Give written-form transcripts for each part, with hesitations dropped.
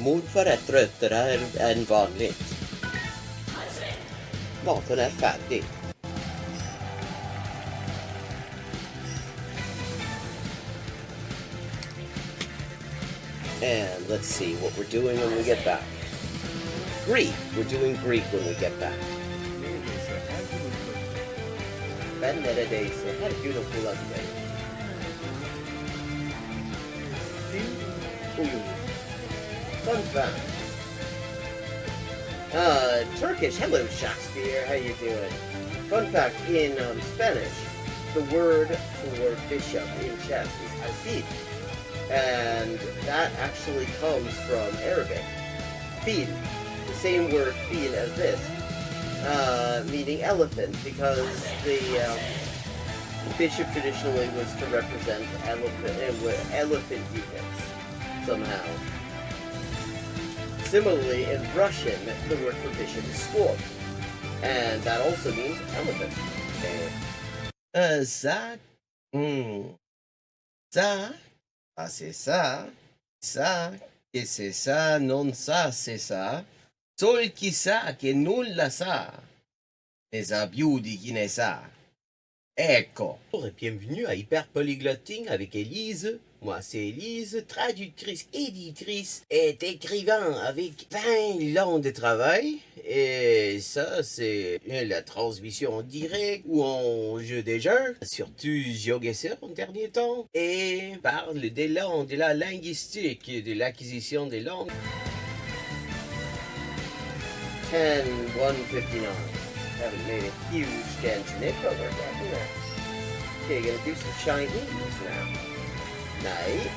moodför tröttare än vanligt. Maten är färdig. And let's see what we're doing when we get back. Greek. We're doing Greek when we get back. Benedese. Her beautiful day. Fun fact. Turkish. Hello, Shakespeare. How you doing? Fun fact, in Spanish, the word for bishop in chess is alfil. And that actually comes from Arabic. Fil. The same word fil as this. Meaning elephant, because the bishop traditionally was to represent elephant units somehow. Similarly, in Russian, the word for bishop is squab, and that also means elephant. Ça, c'est ça, che c'est ça, non ça, c'est ça. Sol chi sa che nulla sa, ne sa più di chi ne sa. Ecco. Bonjour et bienvenue à Hyper Polyglotting avec Élise. Moi, c'est Élise, traductrice, éditrice et écrivain avec 20 ans de travail. Et ça, c'est la transmission en direct ou en jeu des jeux, surtout GeoGuessr en dernier temps. Et parle des langues, de la linguistique, de l'acquisition des langues. 10:159. Haven't made a huge dent in it, but we're getting there. Okay, gonna do some Chinese now. Nei.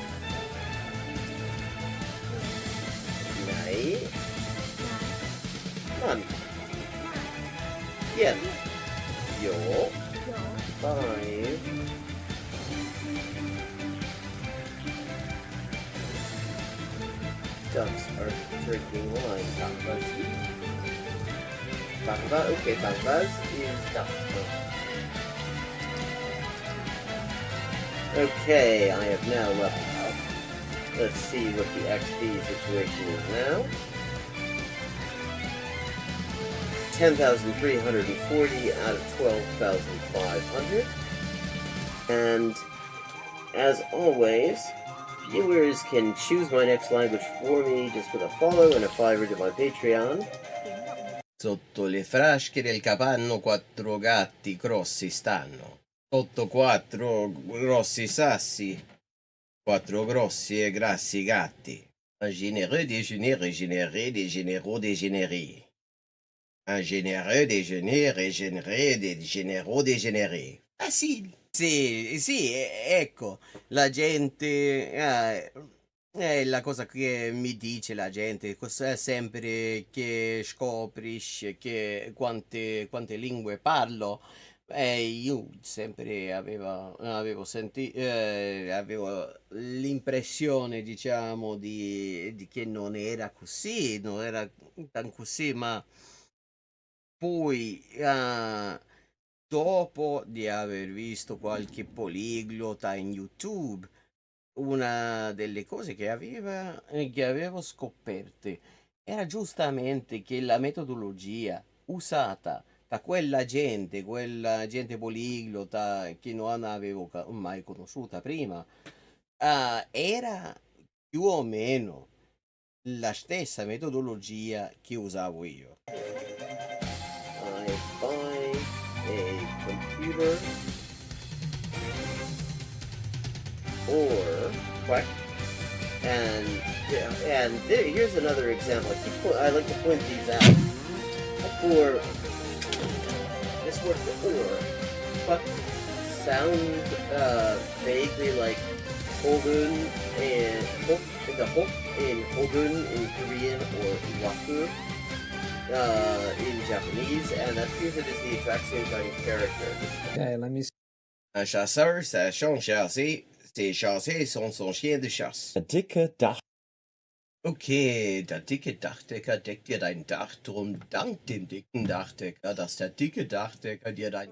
Man. Yen. Yo. 5. Ducks are drinking wine. Bangba, okay, Bangbaz is duck. Okay, I have now leveled up. Let's see what the XP situation is now. 10,340 out of 12,500. And as always, viewers can choose my next language for me just with a follow and a $5 to my Patreon. Sotto le frasche del capanno 4 gatti grossi stanno. Sotto 4 grossi sassi, 4 grossi e grassi gatti. Un généreux déjeuner régénéré des généraux dégénérés. Un généreux déjeuner régénéré des généraux dégénérés. Facile. Sì, ecco, la gente... è la cosa che mi dice la gente, sempre che scoprisce che quante lingue parlo. Io sempre avevo l'impressione, diciamo, di che non era così, non era tan così, ma poi dopo di aver visto qualche poliglota in YouTube, una delle cose che avevo scoperte era giustamente che la metodologia usata da quella gente poliglota che non avevo mai conosciuta prima, era più o meno la stessa metodologia che usavo io. I buy a computer or what? And here's another example. I like to point these out. For this word for or, but sounds vaguely like hogun and the hok in hogun in Korean or waku in Japanese, and that appears it is the exact same kind of character. Okay, let me see. Un chasseur, c'est son chassé. Ses chassés sont son chien de chasse. Der dicke Dach. Okay, der dicke Dachdecker deckt dir dein Dach, drum dank dem dicken Dachdecker, dass der dicke Dachdecker dir dein...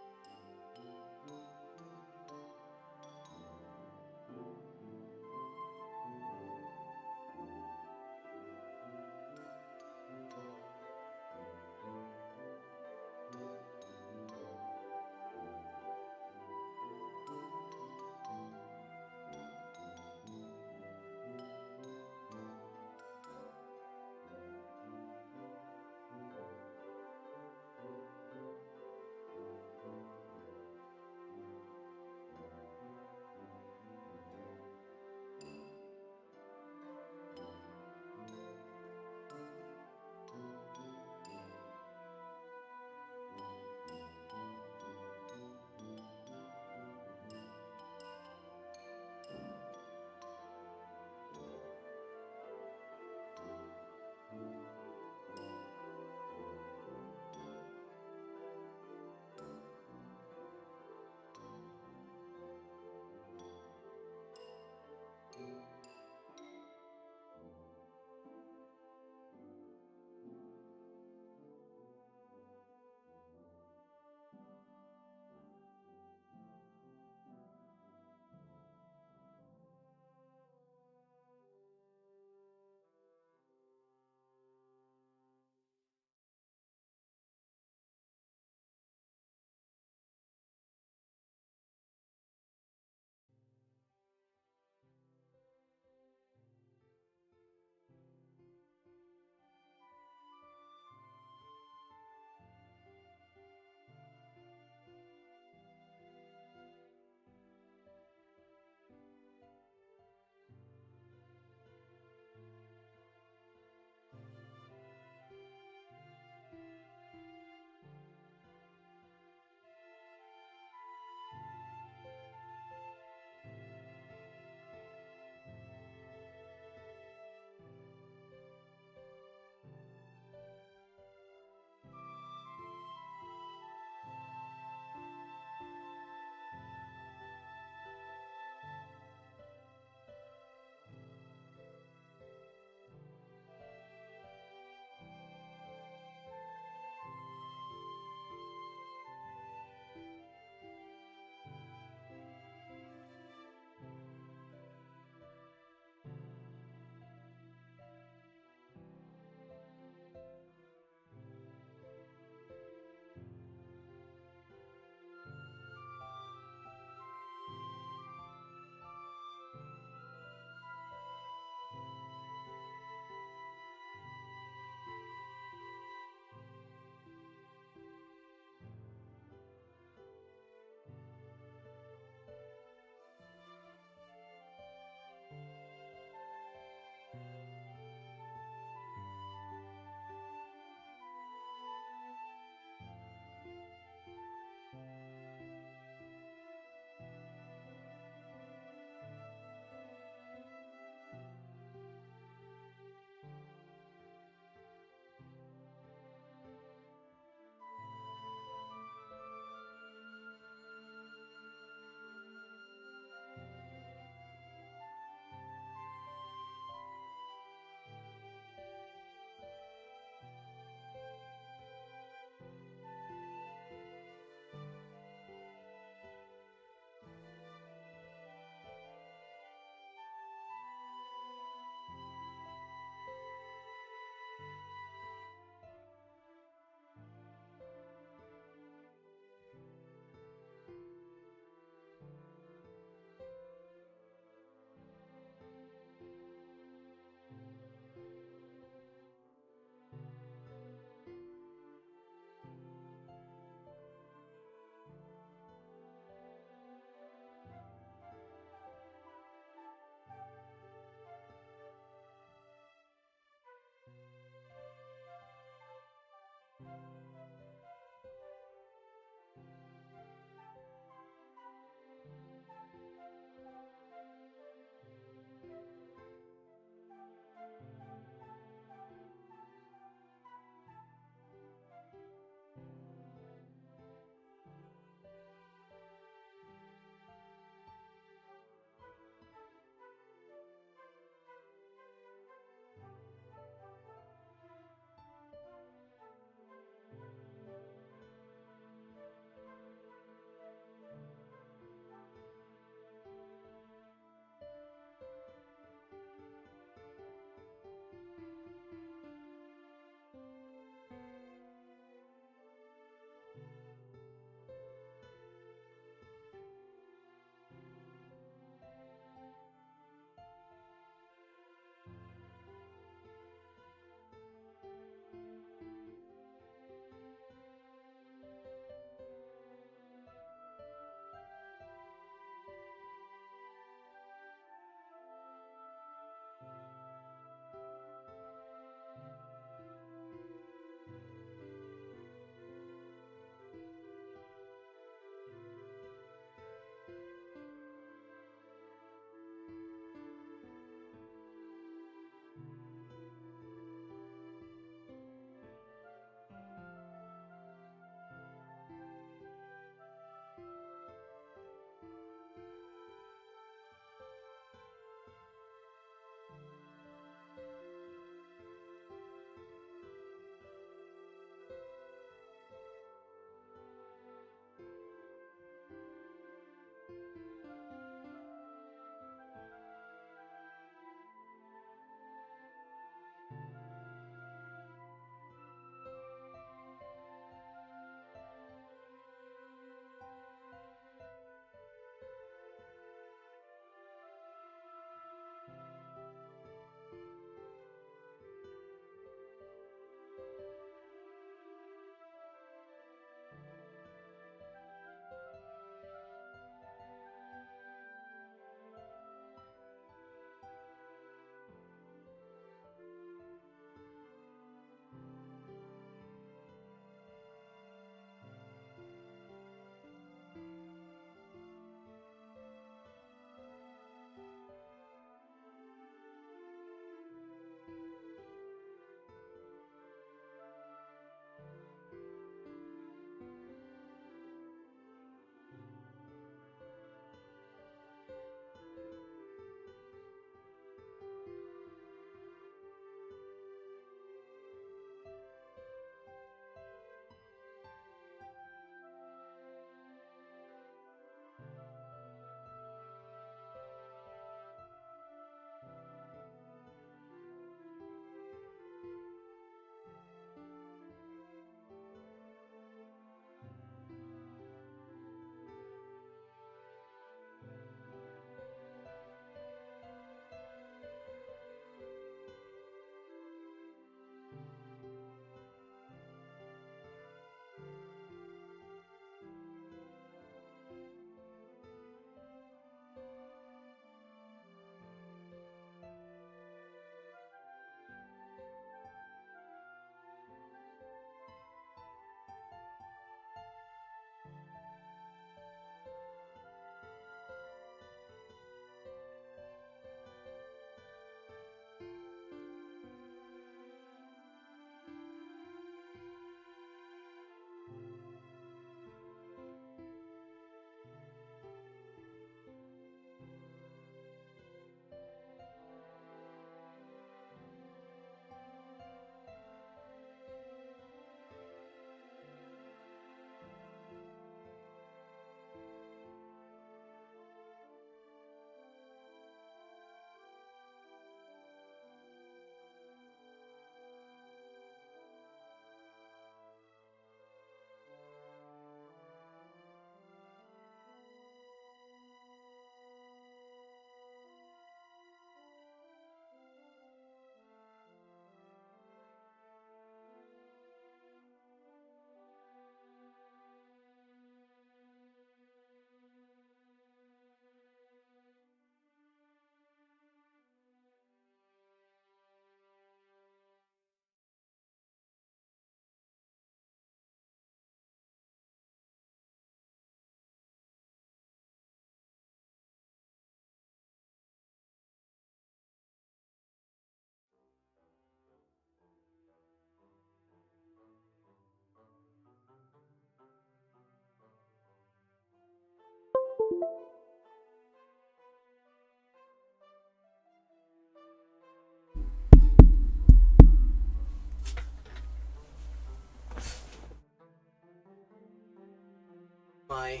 my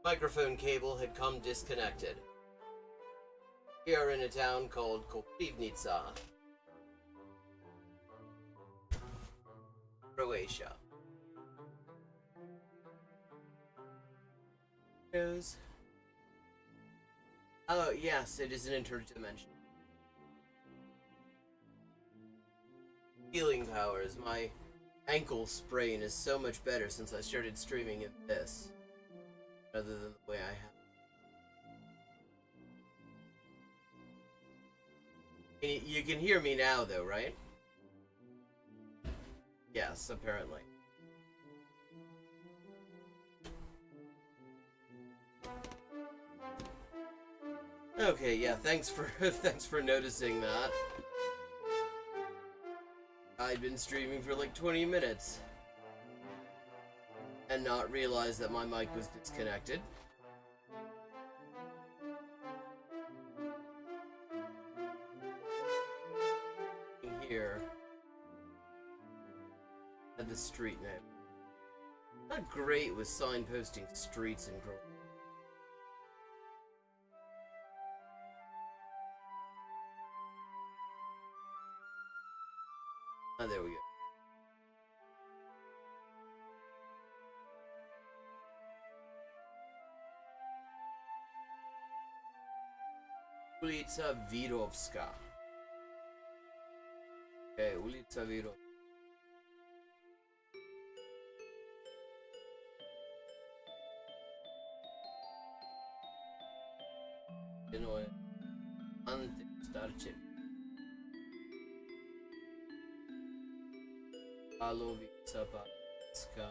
microphone cable had come disconnected. We are in a town called Koprivnica, Croatia. Oh, yes, it is an interdimension. Healing powers. My ankle sprain is so much better since I started streaming in this, rather than the way I have. You can hear me now, though, right? Yes, apparently. Okay, yeah, thanks for noticing that. I'd been streaming for like 20 minutes and not realized that my mic was disconnected. Here at the street name. Not great with signposting streets in Croatia. Ah, there we go. Ulica Virovska. Okay, Ulica Virovska. You know what? Ante Starchev. Alovica Patska.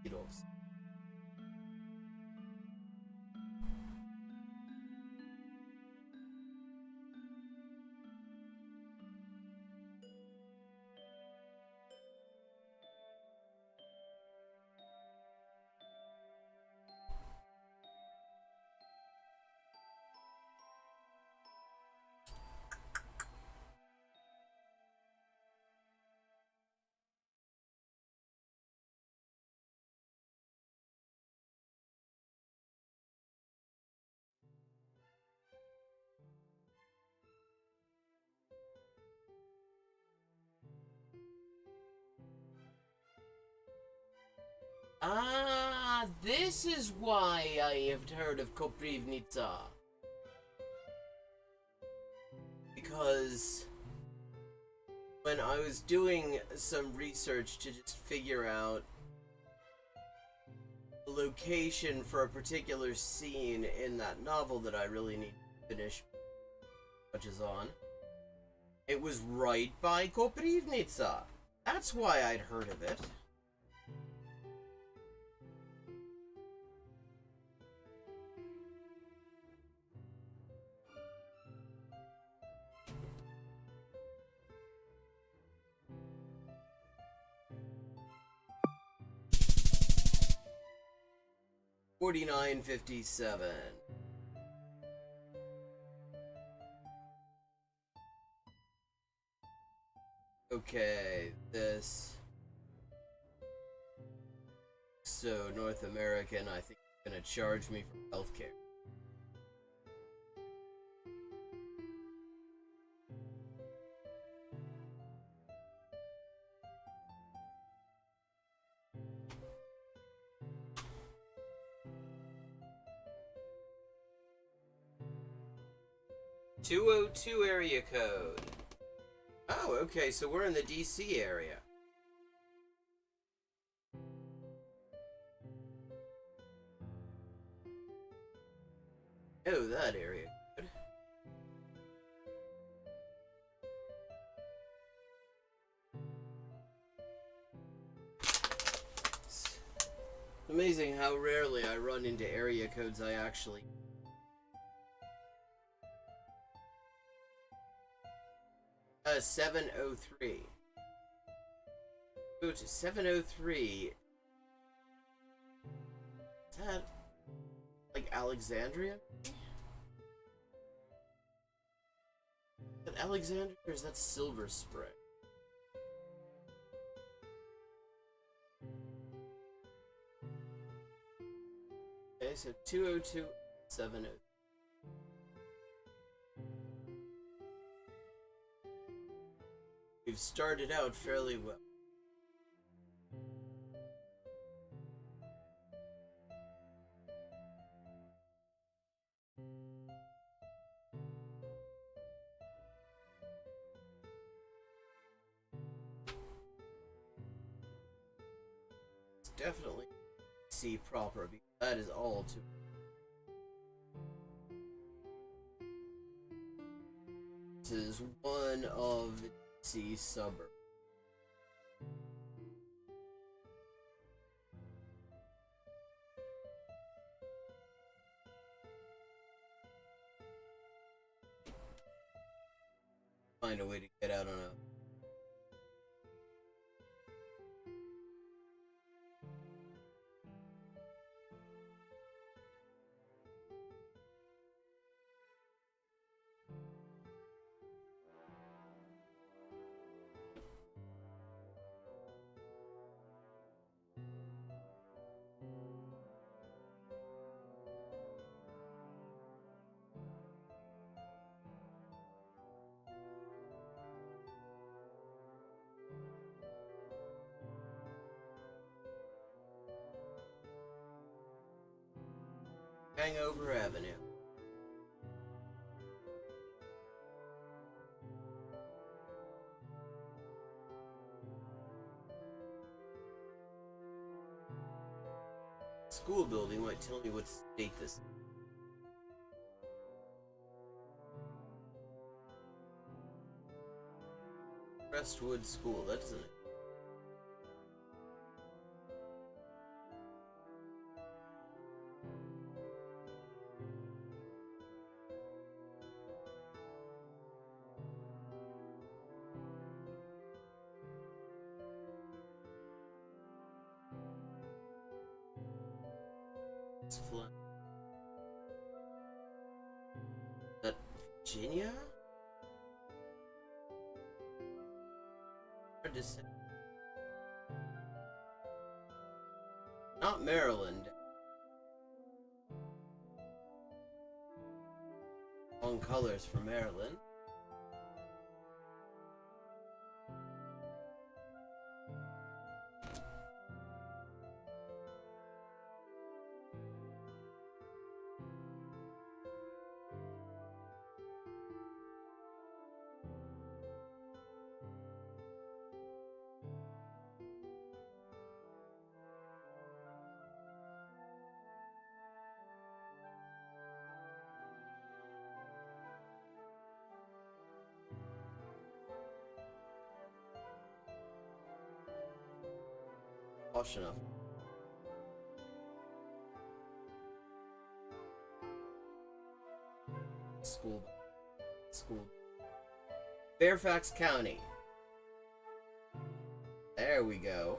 Virovska. Ah, this is why I have heard of Koprivnica. Because when I was doing some research to just figure out a location for a particular scene in that novel that I really need to finish touches on, it was right by Koprivnica. That's why I'd heard of it. $49.57. Okay, this. So North American, I think, is gonna charge me for healthcare. $202 area code. Oh, okay, so we're in the DC area. Oh, that area code. It's amazing how rarely I run into area codes I actually. 703. Go to 703. Is that like Alexandria? Alexander, or is that Silver Spray? Okay, so 20270. We've started out fairly well. It's definitely C proper, because that is all too. This is one of the C suburbs. Find a way to get out on a. Hangover Avenue. School building might tell me what state this is. Crestwood School, that doesn't. It's flat. That Virginia? Hard to say. Not Maryland. Wrong colors for Maryland. Posh enough. School. Fairfax County. There we go.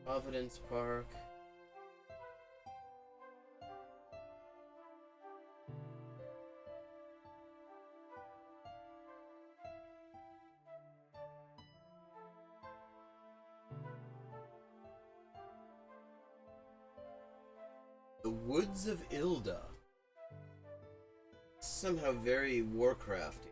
Providence Park. The Woods of Ilda. Somehow very Warcrafty.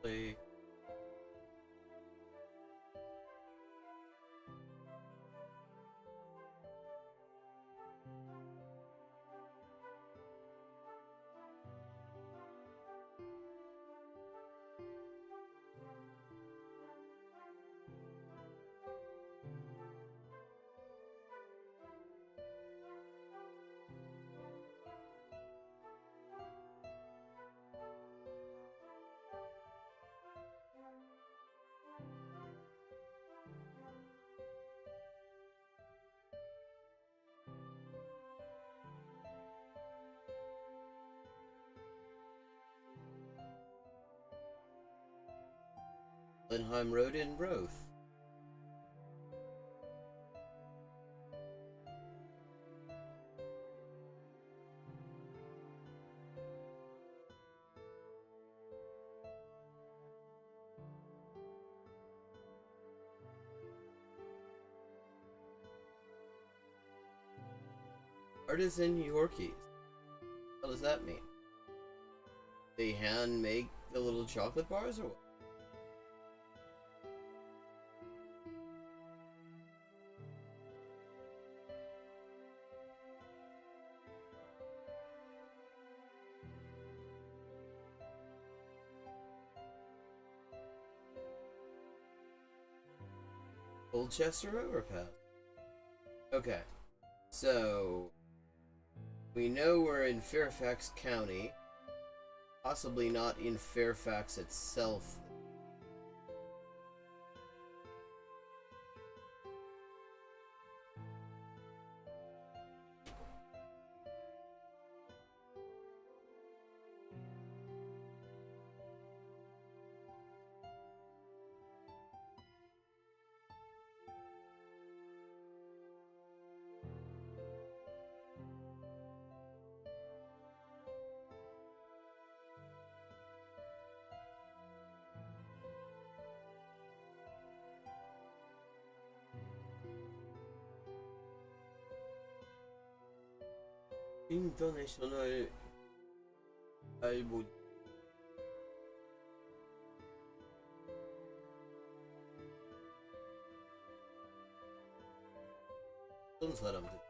Like Linheim Road in Roth. Artisan Yorkies. What does that mean? They hand make the little chocolate bars or what? Colchester Overpass. Okay, so we know we're in Fairfax County, possibly not in Fairfax itself. International album. Son saramdı.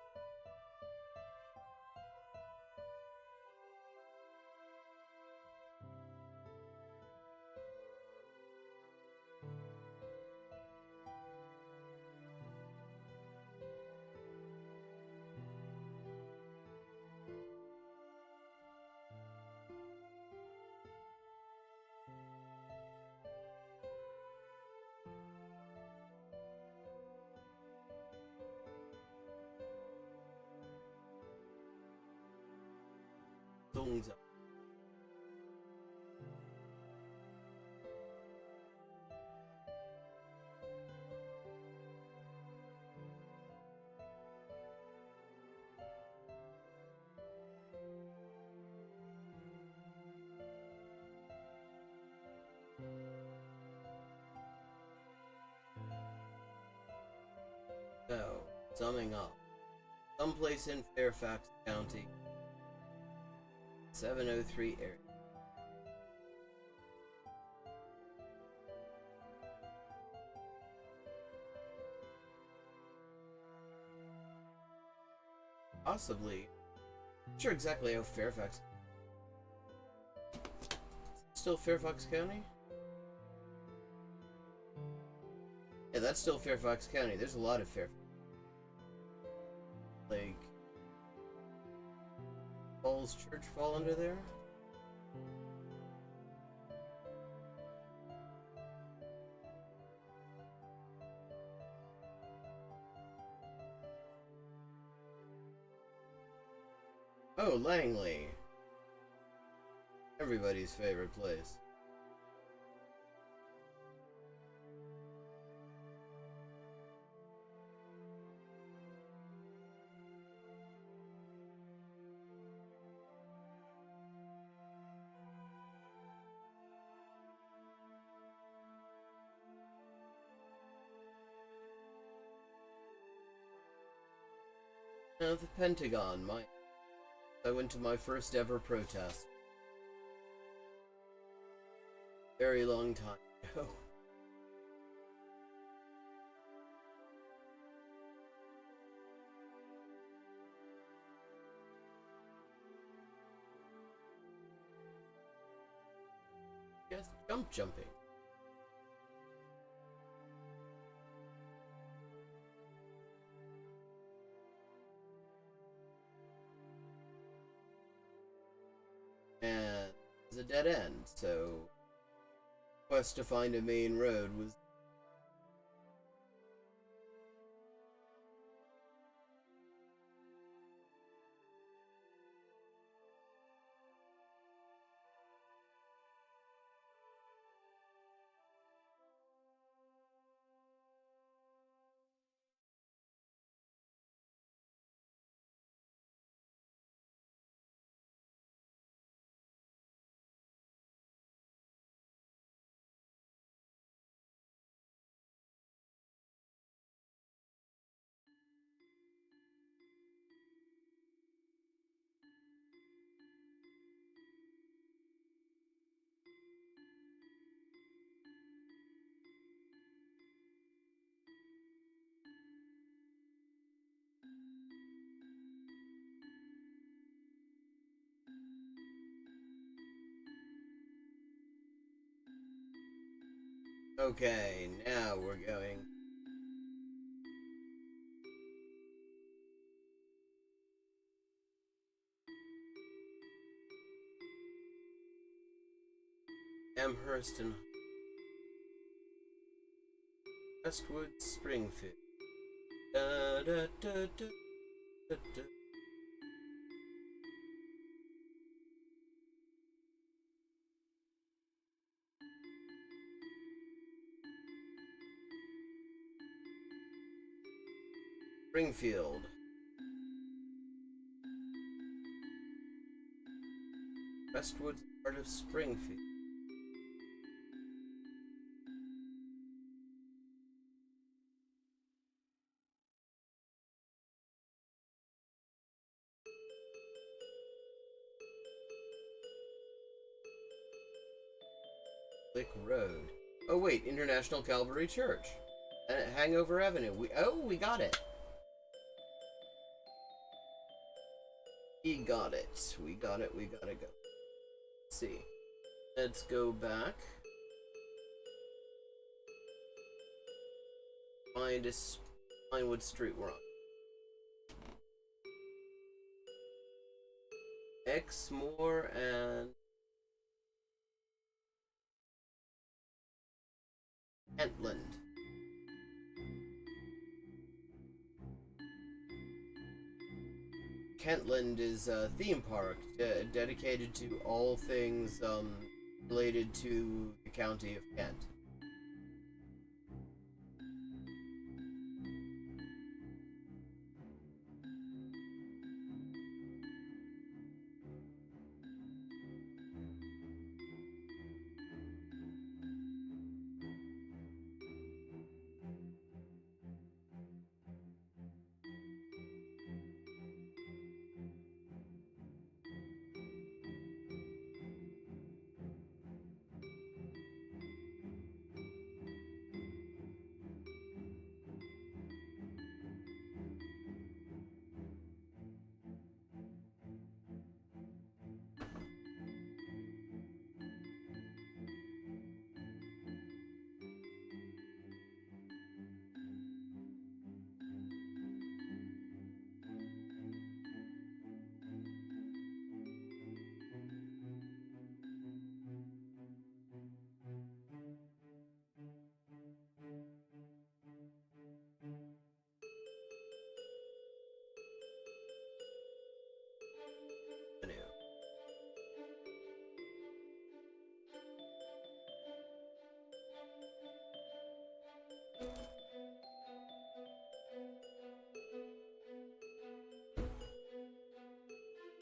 Songs. So, summing up. Someplace in Fairfax County. 703 area. Possibly. Not sure exactly how Fairfax. Still Fairfax County? Yeah, that's still Fairfax County. There's a lot of Fairfax. Like, Falls Church fall under there? Oh, Langley. Everybody's favorite place. Now the Pentagon, I went to my first ever protest. Very long time ago. Yes, jumping. And it's a dead end, so quest to find a main road was Okay, now we're going. Amherst and Westwood, Springfield. Da, da, da, da, da, da. Springfield. Westwood's part of Springfield. Lick Road. Oh wait, International Calvary Church. Hangover Avenue. We got it. We got it. We got it. We gotta go. Let's see. Let's go back. Find what street we're on. Exmoor and Kentland. Kentland is a theme park dedicated to all things related to the county of Kent.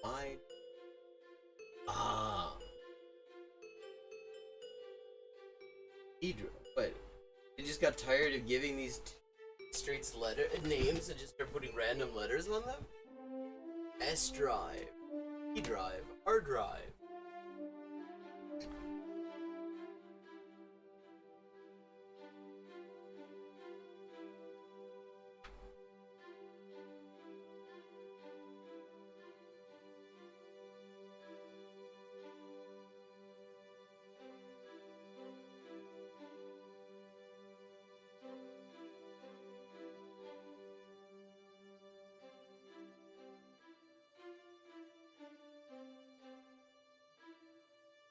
Fine. Ah. What? They just got tired of giving these streets letter names and just start putting random letters on them? S Drive, E Drive, R Drive.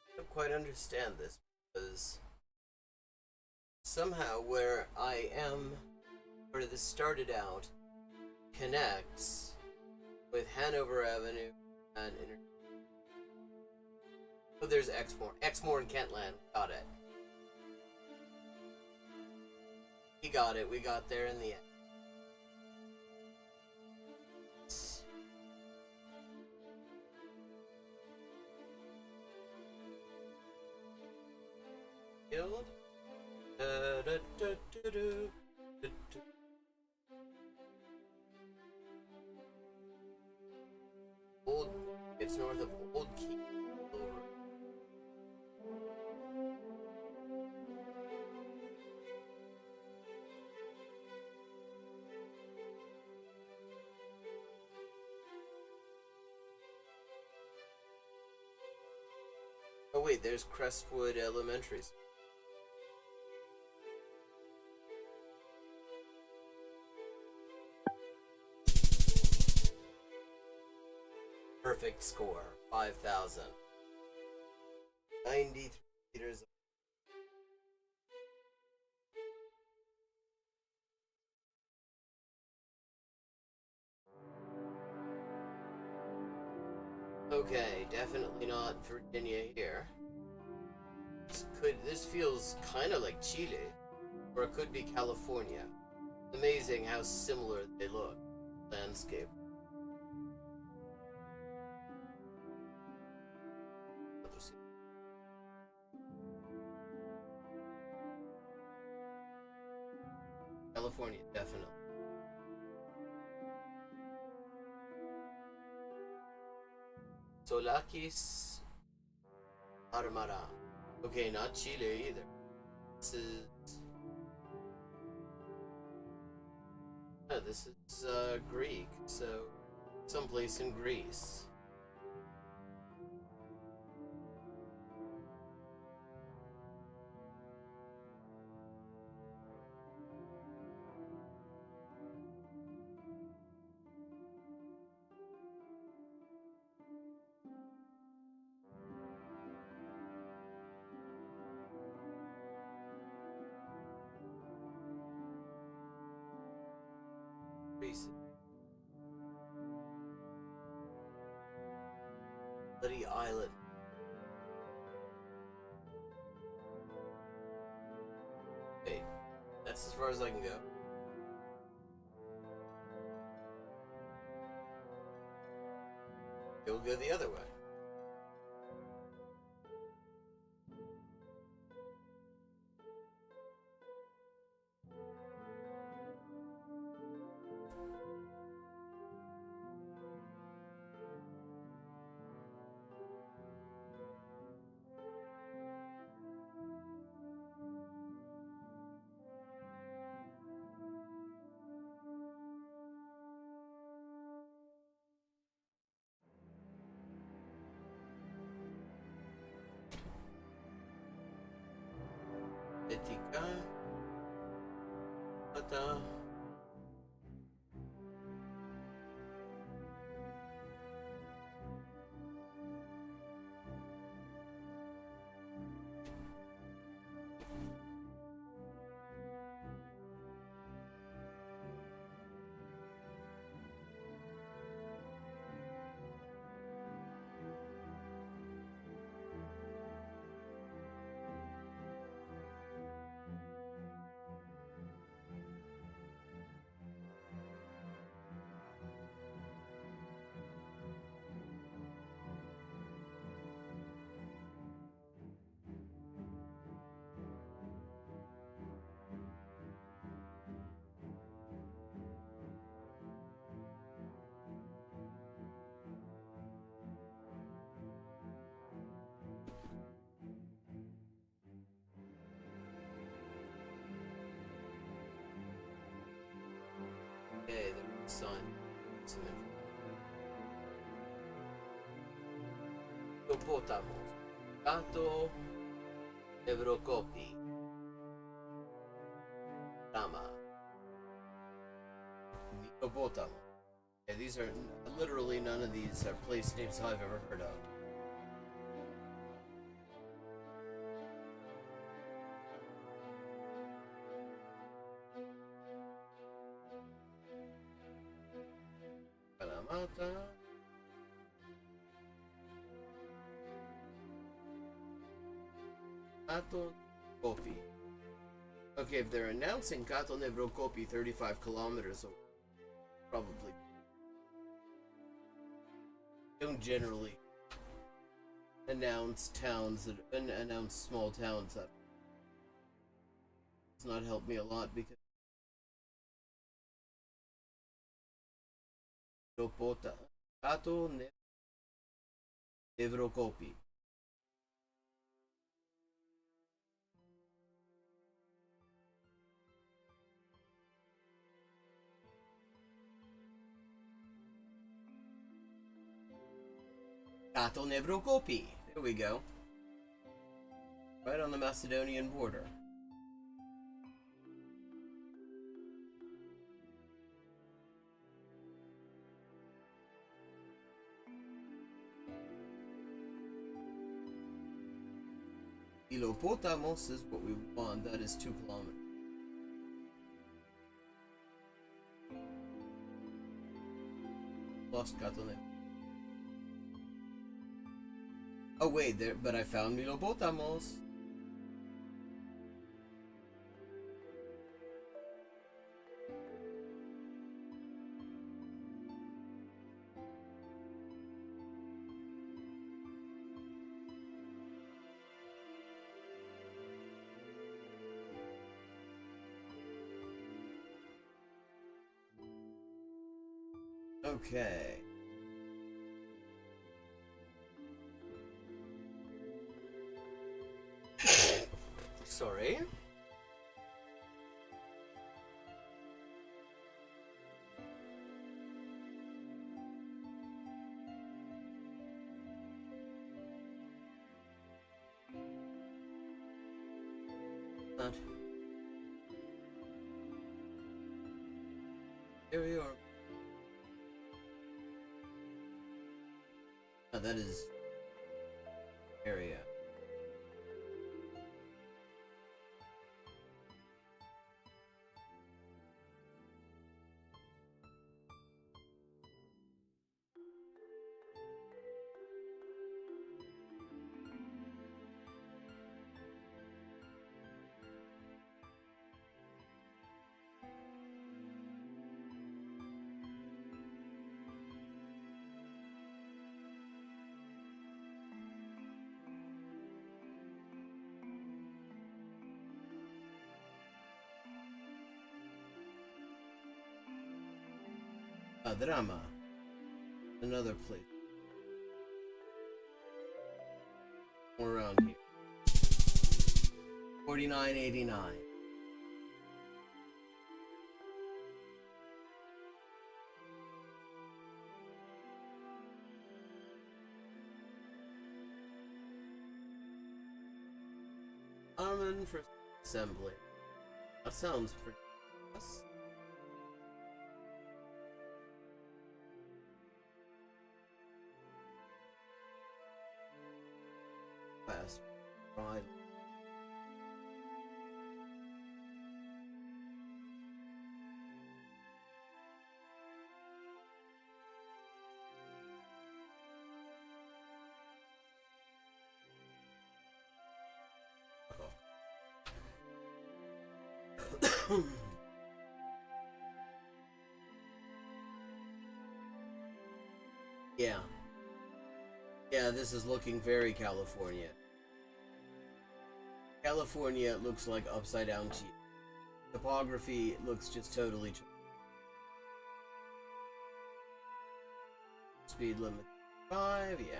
I don't quite understand this because somehow where I am, where this started out, connects with Hanover Avenue and Oh, there's Exmoor. Exmoor and Kentland. Got it. We got it. We got there in the end. Guild? Old. It's north of Old Key. Oh wait, there's Crestwood Elementary. perfect score. 5,000. 93 meters. Okay, definitely not Virginia here. This feels kind of like Chile, or it could be California. It's amazing how similar they look. Landscape. California, definitely. Solakis Armara. Okay, not Chile either. This is... Yeah, this is Greek, so someplace in Greece. Greece. Bloody island. Hey, that's as far as I can go. It'll go the other way. Etika. Ata. Okay, the sun. Hippopotamus. Gato. Evrokopi. Rama. Hippopotamus. Yeah, these are literally none of these are place names I've ever heard of. Kalamata. Kato Kopi. Okay, if they're announcing Kato Nevrokopi 35 kilometers away, probably don't generally announce towns that announce small towns that does not help me a lot because Ropota Kato Nevrokopi. Kato Nevrokopi. There we go. Right on the Macedonian border. Ilopotamos is what we want. That is 2 kilometers. Lost Katone. Oh wait, there. But I found Milopotamos. Okay. Sorry. Not. Here we are. Oh, that is area. Drama. Another place. More around here. 49.89. Armand for assembly. That sounds pretty nice. Fast ride. Yeah. Yeah, this is looking very California. California looks like upside down cheese. Topography looks just totally speed limit 5, yeah.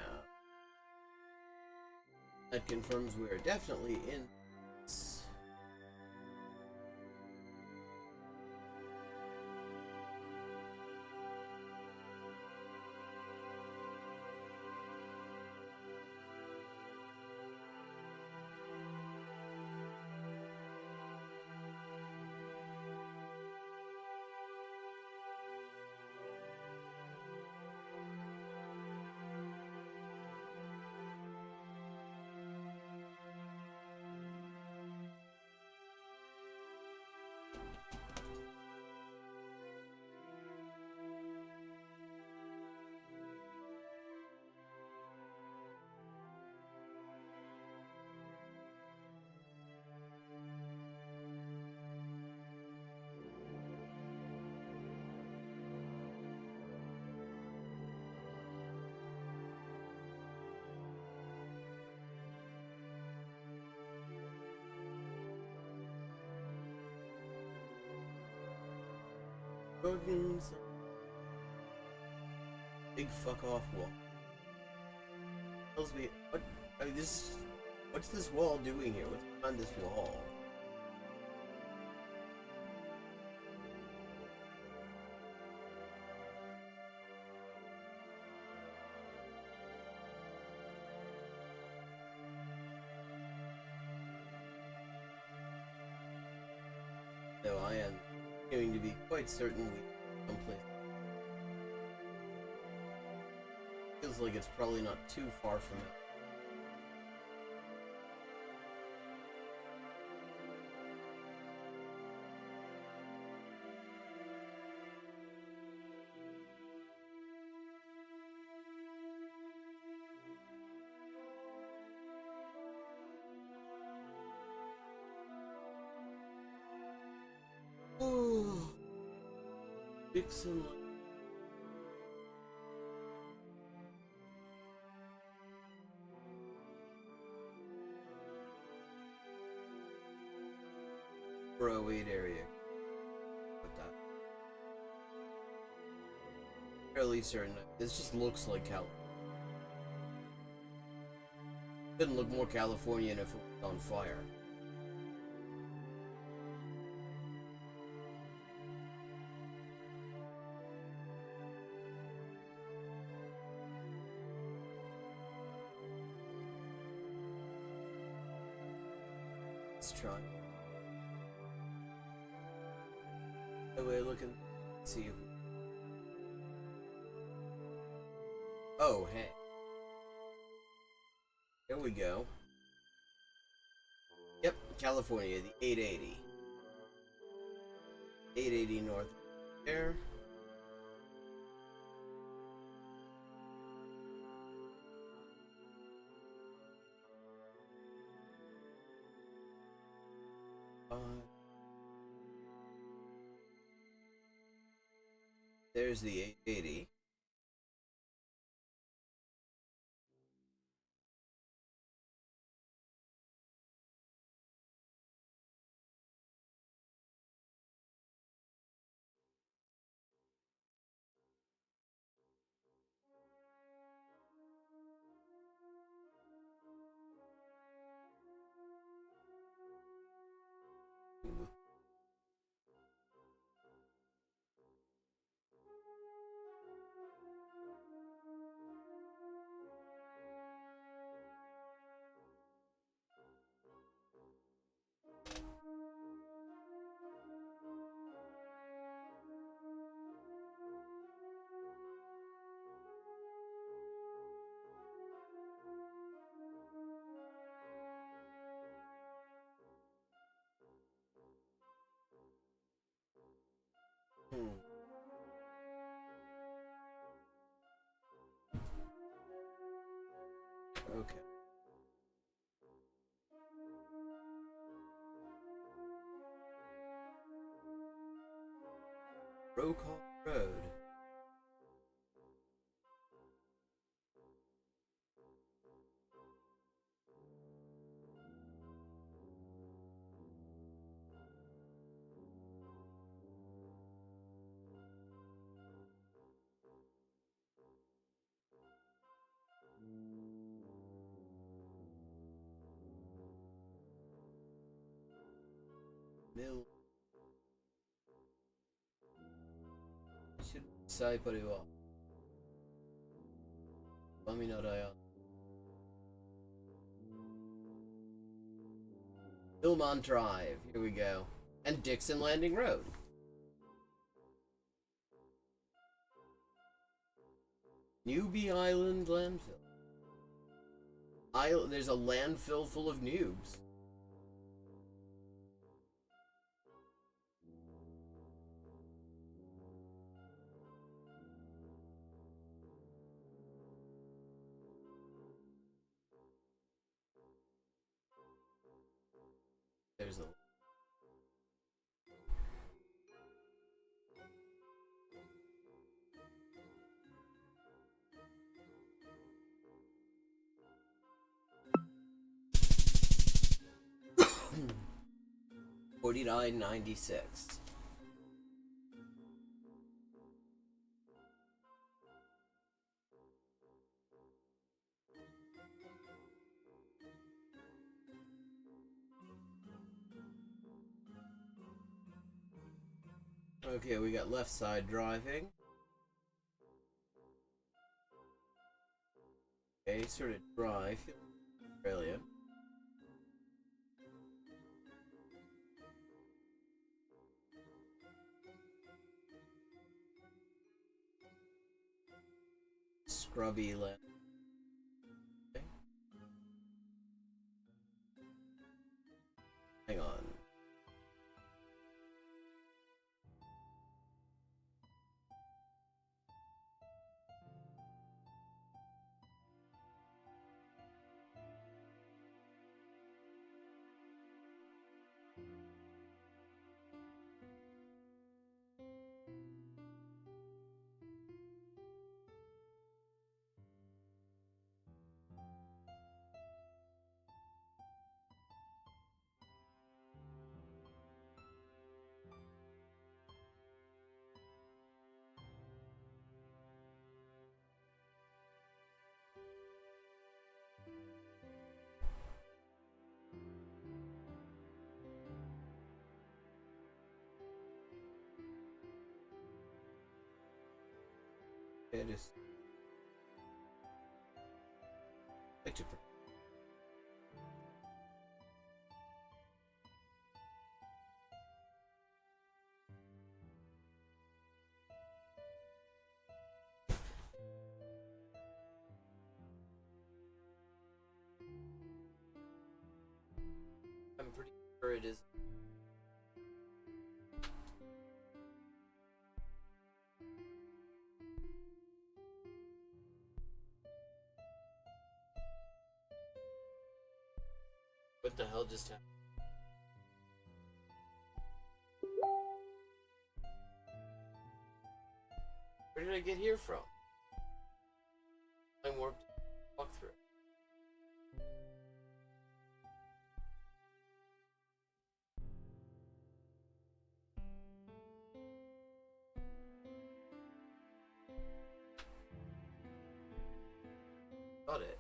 That confirms we're definitely in. Big fuck off wall. Tells me what? I mean, this. What's this wall doing here? What's behind this wall? No, I am going to be quite certain we someplace. Feels like it's probably not too far from it. Dixon. .08 area. Put that. Fairly certain. This just looks like California. Couldn't look more Californian if it was on fire. Let's try. Anyway, look and see. Oh, hey. There we go. Yep, California, the 880. 880 north there. There's the 880. Okay. Brokaw Road. Mill. Should say put it up. Let me know that. Hillmont Drive. Here we go. And Dixon Landing Road. Newbie Island landfill. There's a landfill full of noobs. There's a 4996. Okay, we got left side driving. Okay, sort of dry. Australia. Scrubby land. Okay. Hang on. just like to. I'm pretty sure it is. What the hell just happened? Where did I get here from? I warped walkthrough. Got it.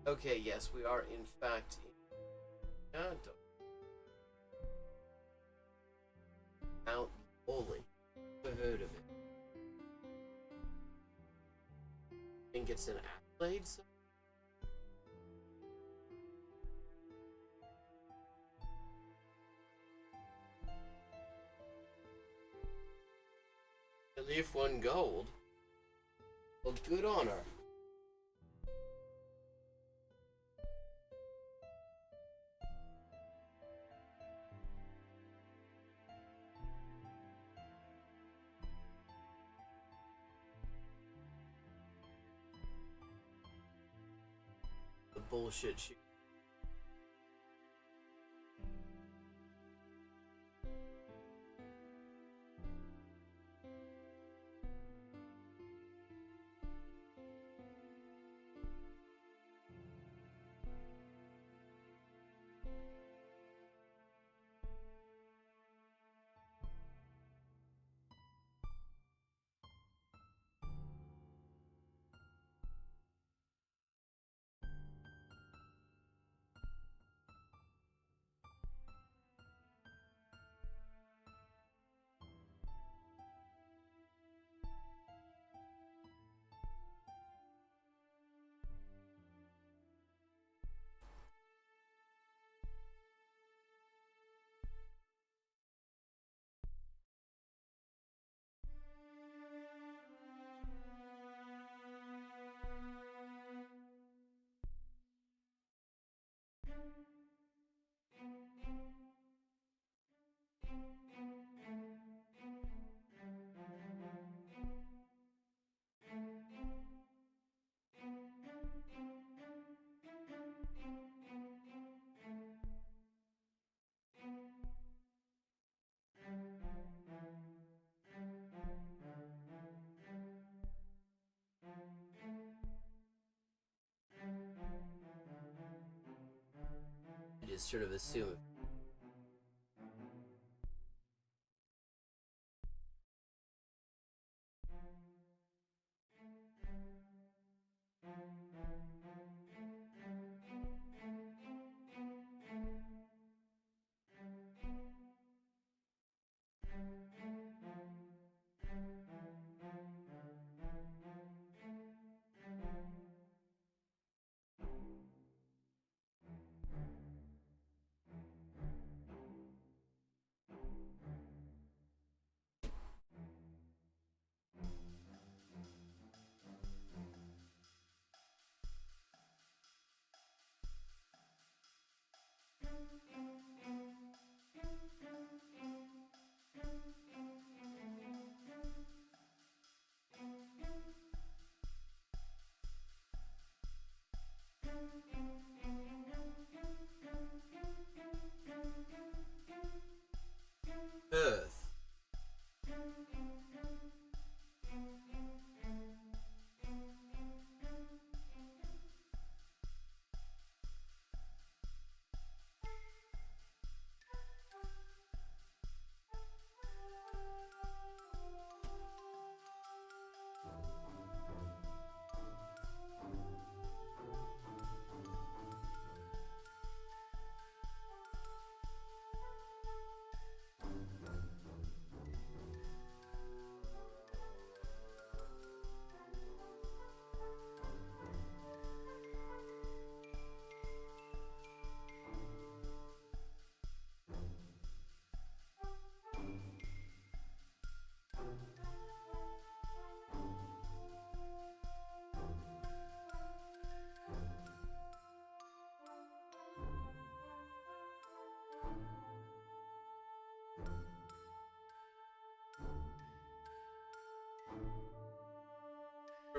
Okay, yes, we are in fact in Multiling. I've heard of it. Think it's an accolade? At least 1 gold. Well, good on her. The bullshit shit. I just sort of assume.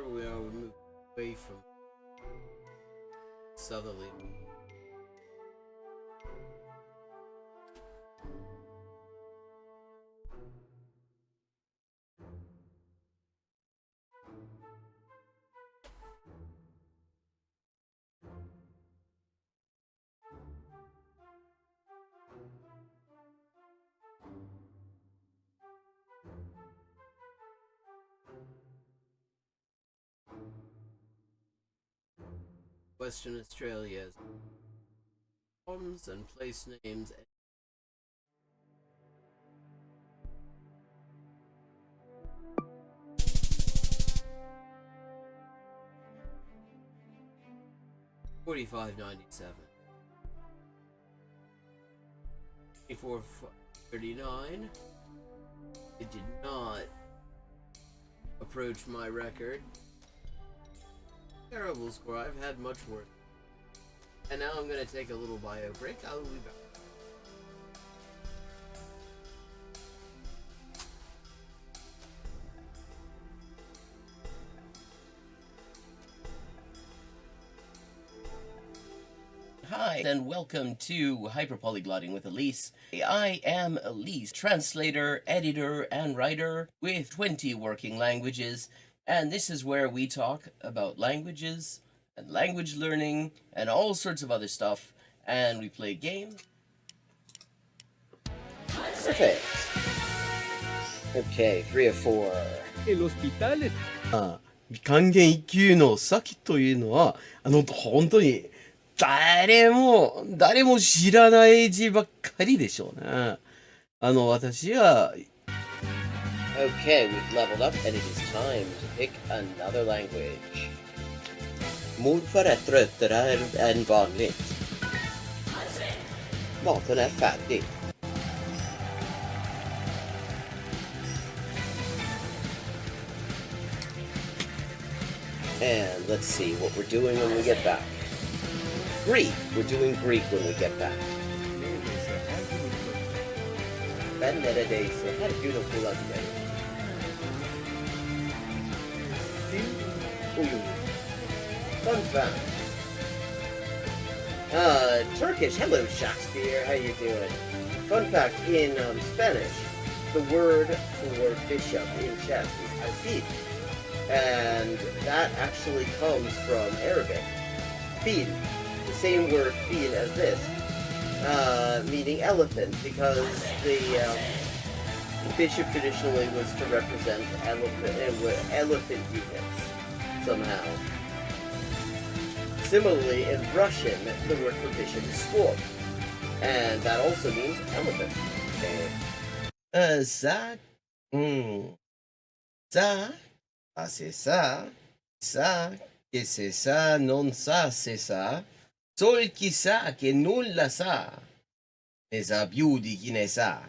we are moving away from southerly. Western Australia's forms and place names. $45.97. $24.39. It did not approach my record. Terrible score. I've had much worse. And now I'm gonna take a little bio break. I'll be back. Hi, and welcome to Hyperpolyglotting with Elise. I am Elise, translator, editor, and writer with 20 working languages, and this is where we talk about languages and language learning and all sorts of other stuff, and we play games. Perfect. Okay, 3 of 4. El hospital 還元一級の先というのは、本当に誰も知らない字ばっかりでしょうね。私は Okay, we've leveled up and it is time to pick another language. Morfar är tröttare än vanligt. Maten är färdig. And let's see what we're doing when we get back. Greek. We're doing Greek when we get back. Ben neredeyse her gün okula giderim. Fun fact. Turkish. Hello, Shakespeare. How you doing? Fun fact, in Spanish, the word for bishop in chess is alfil. And that actually comes from Arabic. Fil. The same word fil as this. Meaning elephant, because the bishop traditionally was to represent elephant units somehow. Similarly, in Russian, the word for bishop is sword, and that also means elephant. Ça, c'est ça, que c'est ça, non ça, c'est ça. Sol chi sa che nulla sa, ne sa più di chi ne sa.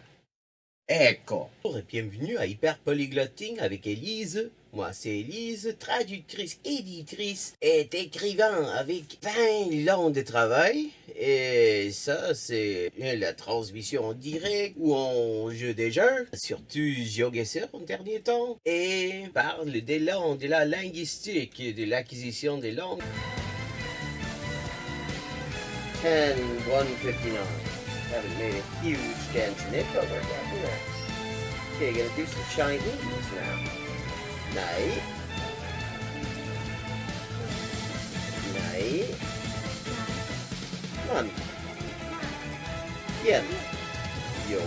Ecco. Bonjour et bienvenue à Hyperpolyglotting avec Élise. Moi, c'est Élise, traductrice, éditrice et écrivain avec 20 ans de travail. Et ça, c'est la transmission en direct ou en jeu des jeux, surtout GeoGuessr en dernier temps. Et parle des langues, de la linguistique, de l'acquisition des langues. 10-159. Haven't made a huge dent in it, but we're getting there. Okay, gonna do some Chinese now. Night. Man. Yen. Yo.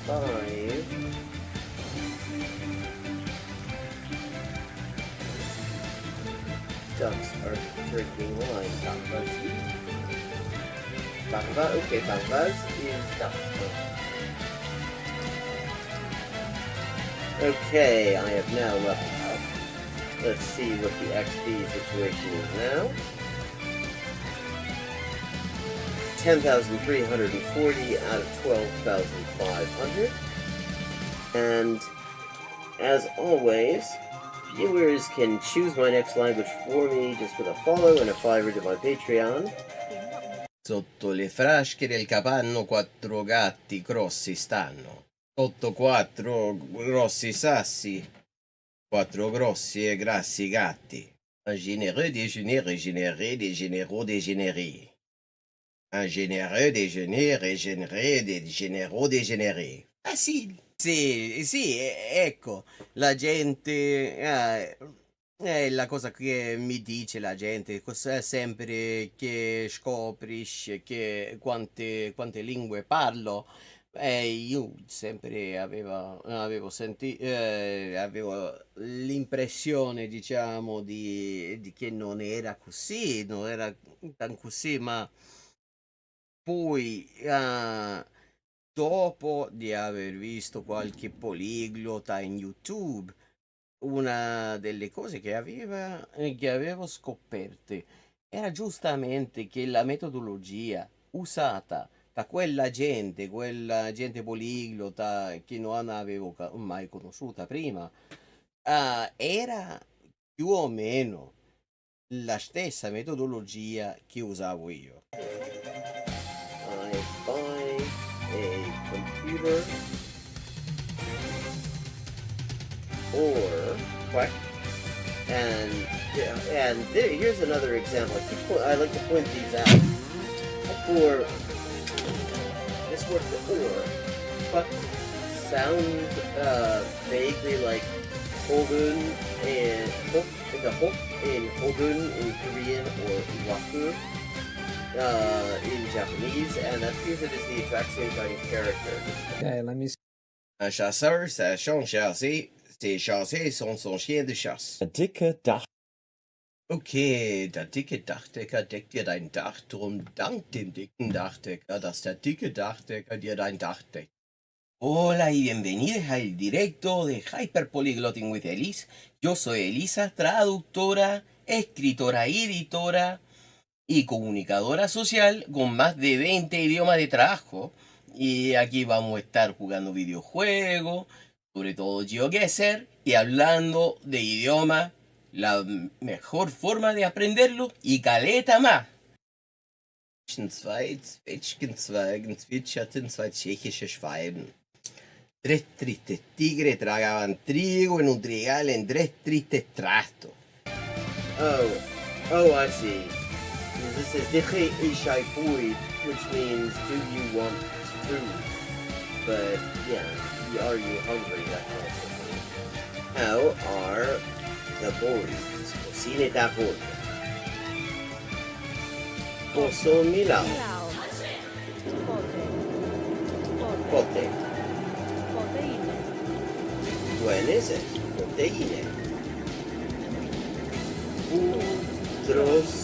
5. Ducks are drinking wine. Bangba, okay, Bangbas is duck. Okay, I have now leveled up. Let's see what the XP situation is now. 10,340 out of 12,500. And as always, viewers can choose my next language for me just with a follow and a $5 to my Patreon. Sotto le frasche del capanno 4 gatti grossi stanno. Sotto 4 grossi sassi Quattro grossi e grassi gatti. Un généreux déjeuner régénéré, des généraux dégénérés. Un généreux déjeuner régénéré, des généraux dégénérés. Facile. Sì, sì, ecco, la gente, è la cosa che mi dice la gente, sempre che scoprisce che quante lingue parlo, io sempre avevo l'impressione, diciamo, di che non era così, non era tan così, ma poi, dopo di aver visto qualche poliglota in YouTube, una delle cose che avevo scoperte era giustamente che la metodologia usata da quella gente poliglota che non avevo mai conosciuta prima, era più o meno la stessa metodologia che usavo io. I buy a computer or what? And yeah, and here's another example. I like to point these out. For this word for or, fuck sounds vaguely like Hogun and the Hok in Hogun in Korean or Waku in Japanese, and that appears it is the exact same kind of character. Okay, let me see. Un chasseur, ça change chasser. Ses chassés sont son chien de chasse. Der dicke Dach. Okay, der dicke Dachdecker deckt dir dein Dach, drum dank dem dicken Dachdecker, dass der dicke Dachdecker dir dein Dach deckt. Hola y bienvenidos al directo de Hyperpolyglotting with Elise. Yo soy Elisa, traductora, escritora y editora y comunicadora social con más de 20 idiomas de trabajo. Y aquí vamos a estar jugando videojuegos, sobre todo GeoGuessr, y hablando de idioma, la mejor forma de aprenderlo y caleta más. Zwei Zwetschgenzweigen zwitscherten zwei tschechische Schwalben. Tres tristes tigres tragaban trigo en un trigal en tres tristes trastos. Oh, I see. This is Diche Ishai Fui, which means do you want food? But yeah, are you hungry? That kind of thing. How are the boys? Cocine da boy. Posso Milao. Pote. Buenese. Proteine. Udros.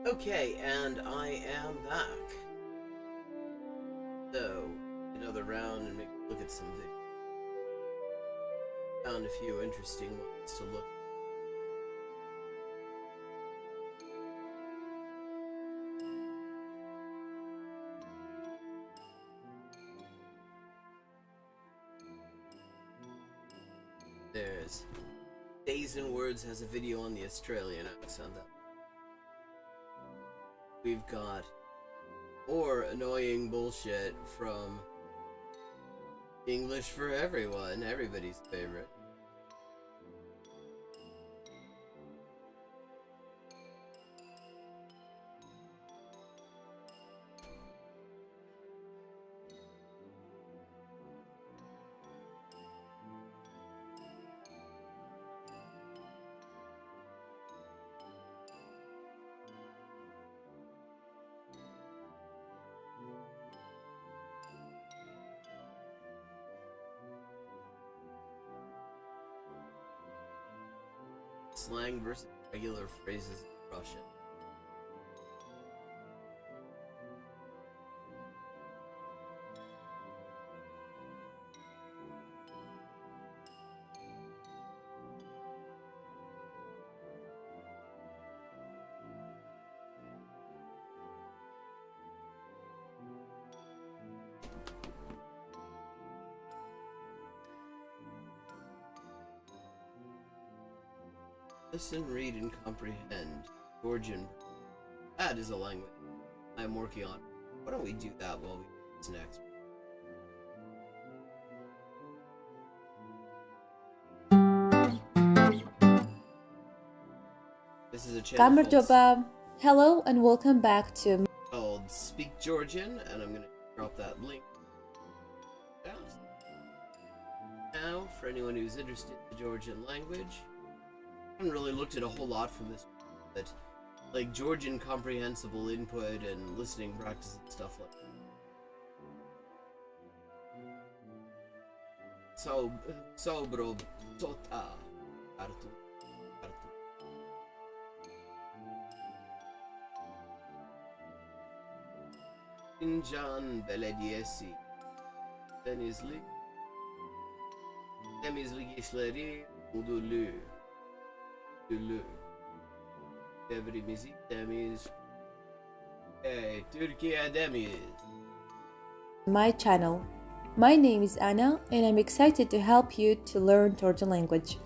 Okay, and I am back. So, another round and maybe look at some videos. Found a few interesting ones to look at. There's Days and Words has a video on the Australian accent. We've got more annoying bullshit from English for Everyone, everybody's favorite. Slang versus regular phrases in Russian. Listen, read, and comprehend. Georgian. That is a language I'm working on. Why don't we do that while we what's next. This is a channel Hello and welcome back to called Speak Georgian, and I'm going to drop that link down. Now, for anyone who's interested in the Georgian language, I haven't really looked at a whole lot from this, but like Georgian comprehensible input and listening practice and stuff like that. Sobro tota artu. Injan belediyesi temizlik işleri müdürlüğü devrimizi temiz Türkiye'de miyiz? my channel. My name is Anna and I'm excited to help you to learn Georgian language.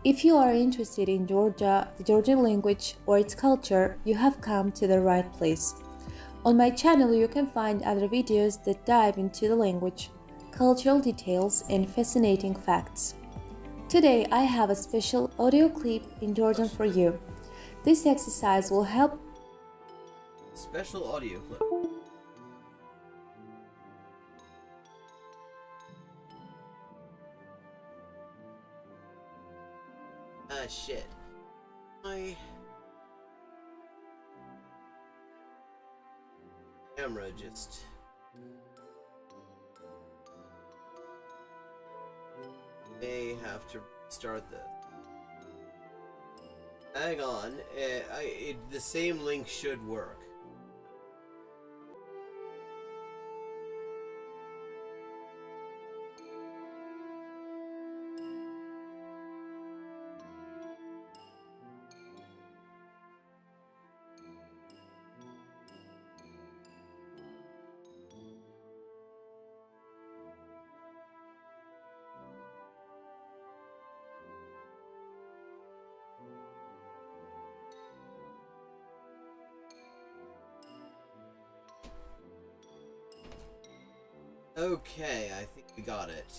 If you are interested in Georgia, the Georgian language, or its culture, you have come to the right place. On my channel, you can find other videos that dive into the language, cultural details, and fascinating facts. Today, I have a special audio clip in Georgian for you. This exercise will help. Special audio clip. Shit. My camera just may have to restart this. Hang on, the same link should work. Okay, I think we got it.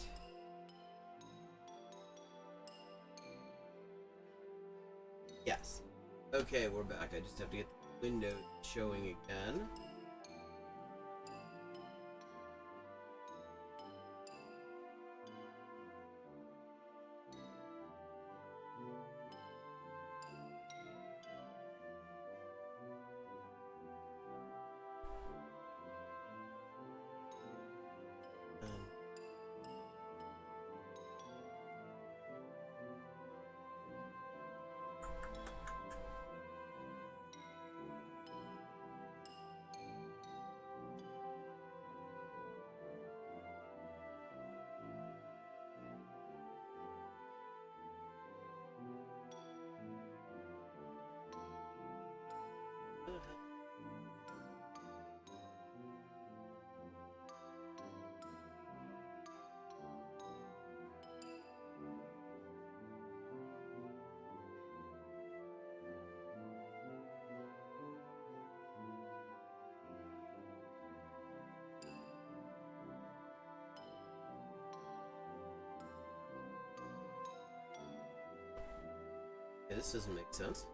Yes. Okay, we're back. I just have to get the window showing again. Okay, this doesn't make sense.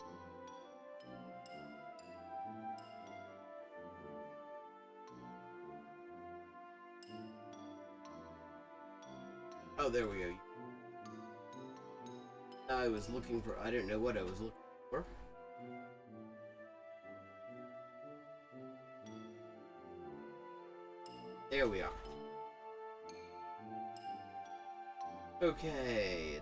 Oh, there we go. I was looking for, I didn't know what I was looking for. There we are. Okay.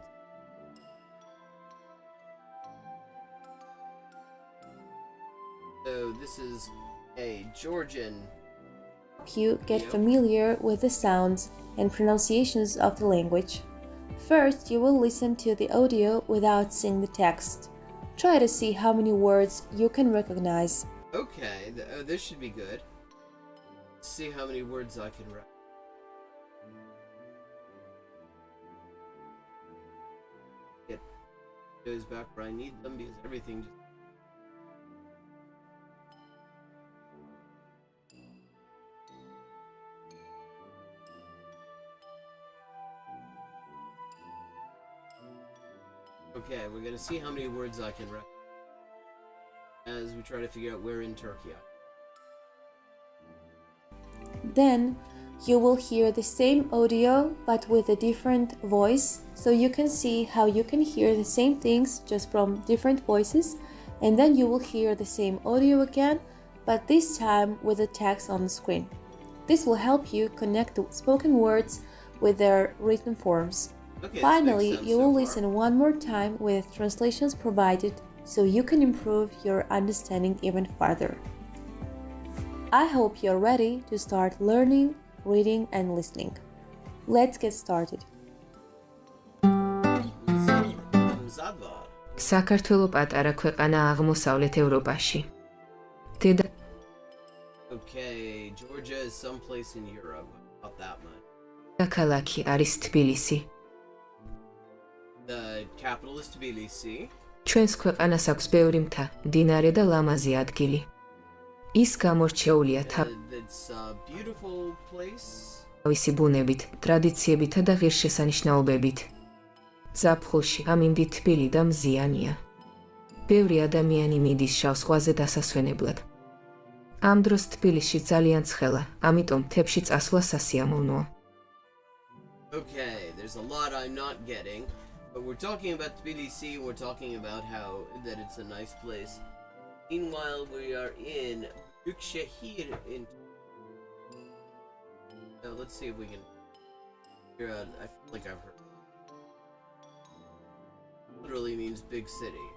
So this is a Georgian. You get familiar with the sounds and pronunciations of the language. First, you will listen to the audio without seeing the text. Try to see how many words you can recognize. Okay, this should be good. See how many words I can write. Get those back where I need them because everything just... Okay, we're gonna see how many words I can write as we try to figure out where in Turkey I am. Then, you will hear the same audio but with a different voice, so you can see how you can hear the same things just from different voices, and then you will hear the same audio again, but this time with the text on the screen. This will help you connect the spoken words with their written forms. Okay, Finally, you will so listen one more time with translations provided so you can improve your understanding even further. I hope you're ready to start learning, reading, and listening. Let's get started. საქართველო პატარა ქვეყანა აღმოსავლეთ ევროპაში. Okay, Georgia is someplace in Europe. Not that much. დედაქალაქი არის თბილისი. The capital is Tbilisi. ჩვენს ქვეყანას აქვს ბევრი მთა, მდინარე და ლამაზი ადგილი. ის გამორჩეულია It's a beautiful place. თავისი ბუნებით, ტრადიციებითა და ღირსშესანიშნაობებით. ზაფხულში ამინდი თბილი და მზიანია. ბევრი ადამიანი მიდის შავ ზღვაზე დასასვენებლად. ამ დროს თბილისში ძალიან ცხელა, ამიტომ მთებში წასვლა სასიამოვნოა. Okay, there's a lot I'm not getting, but we're talking about Tbilisi, we're talking about how that it's a nice place. Meanwhile, we are in Büyükşehir in... let's see if we can figure out, I feel like I've heard. Literally means big city.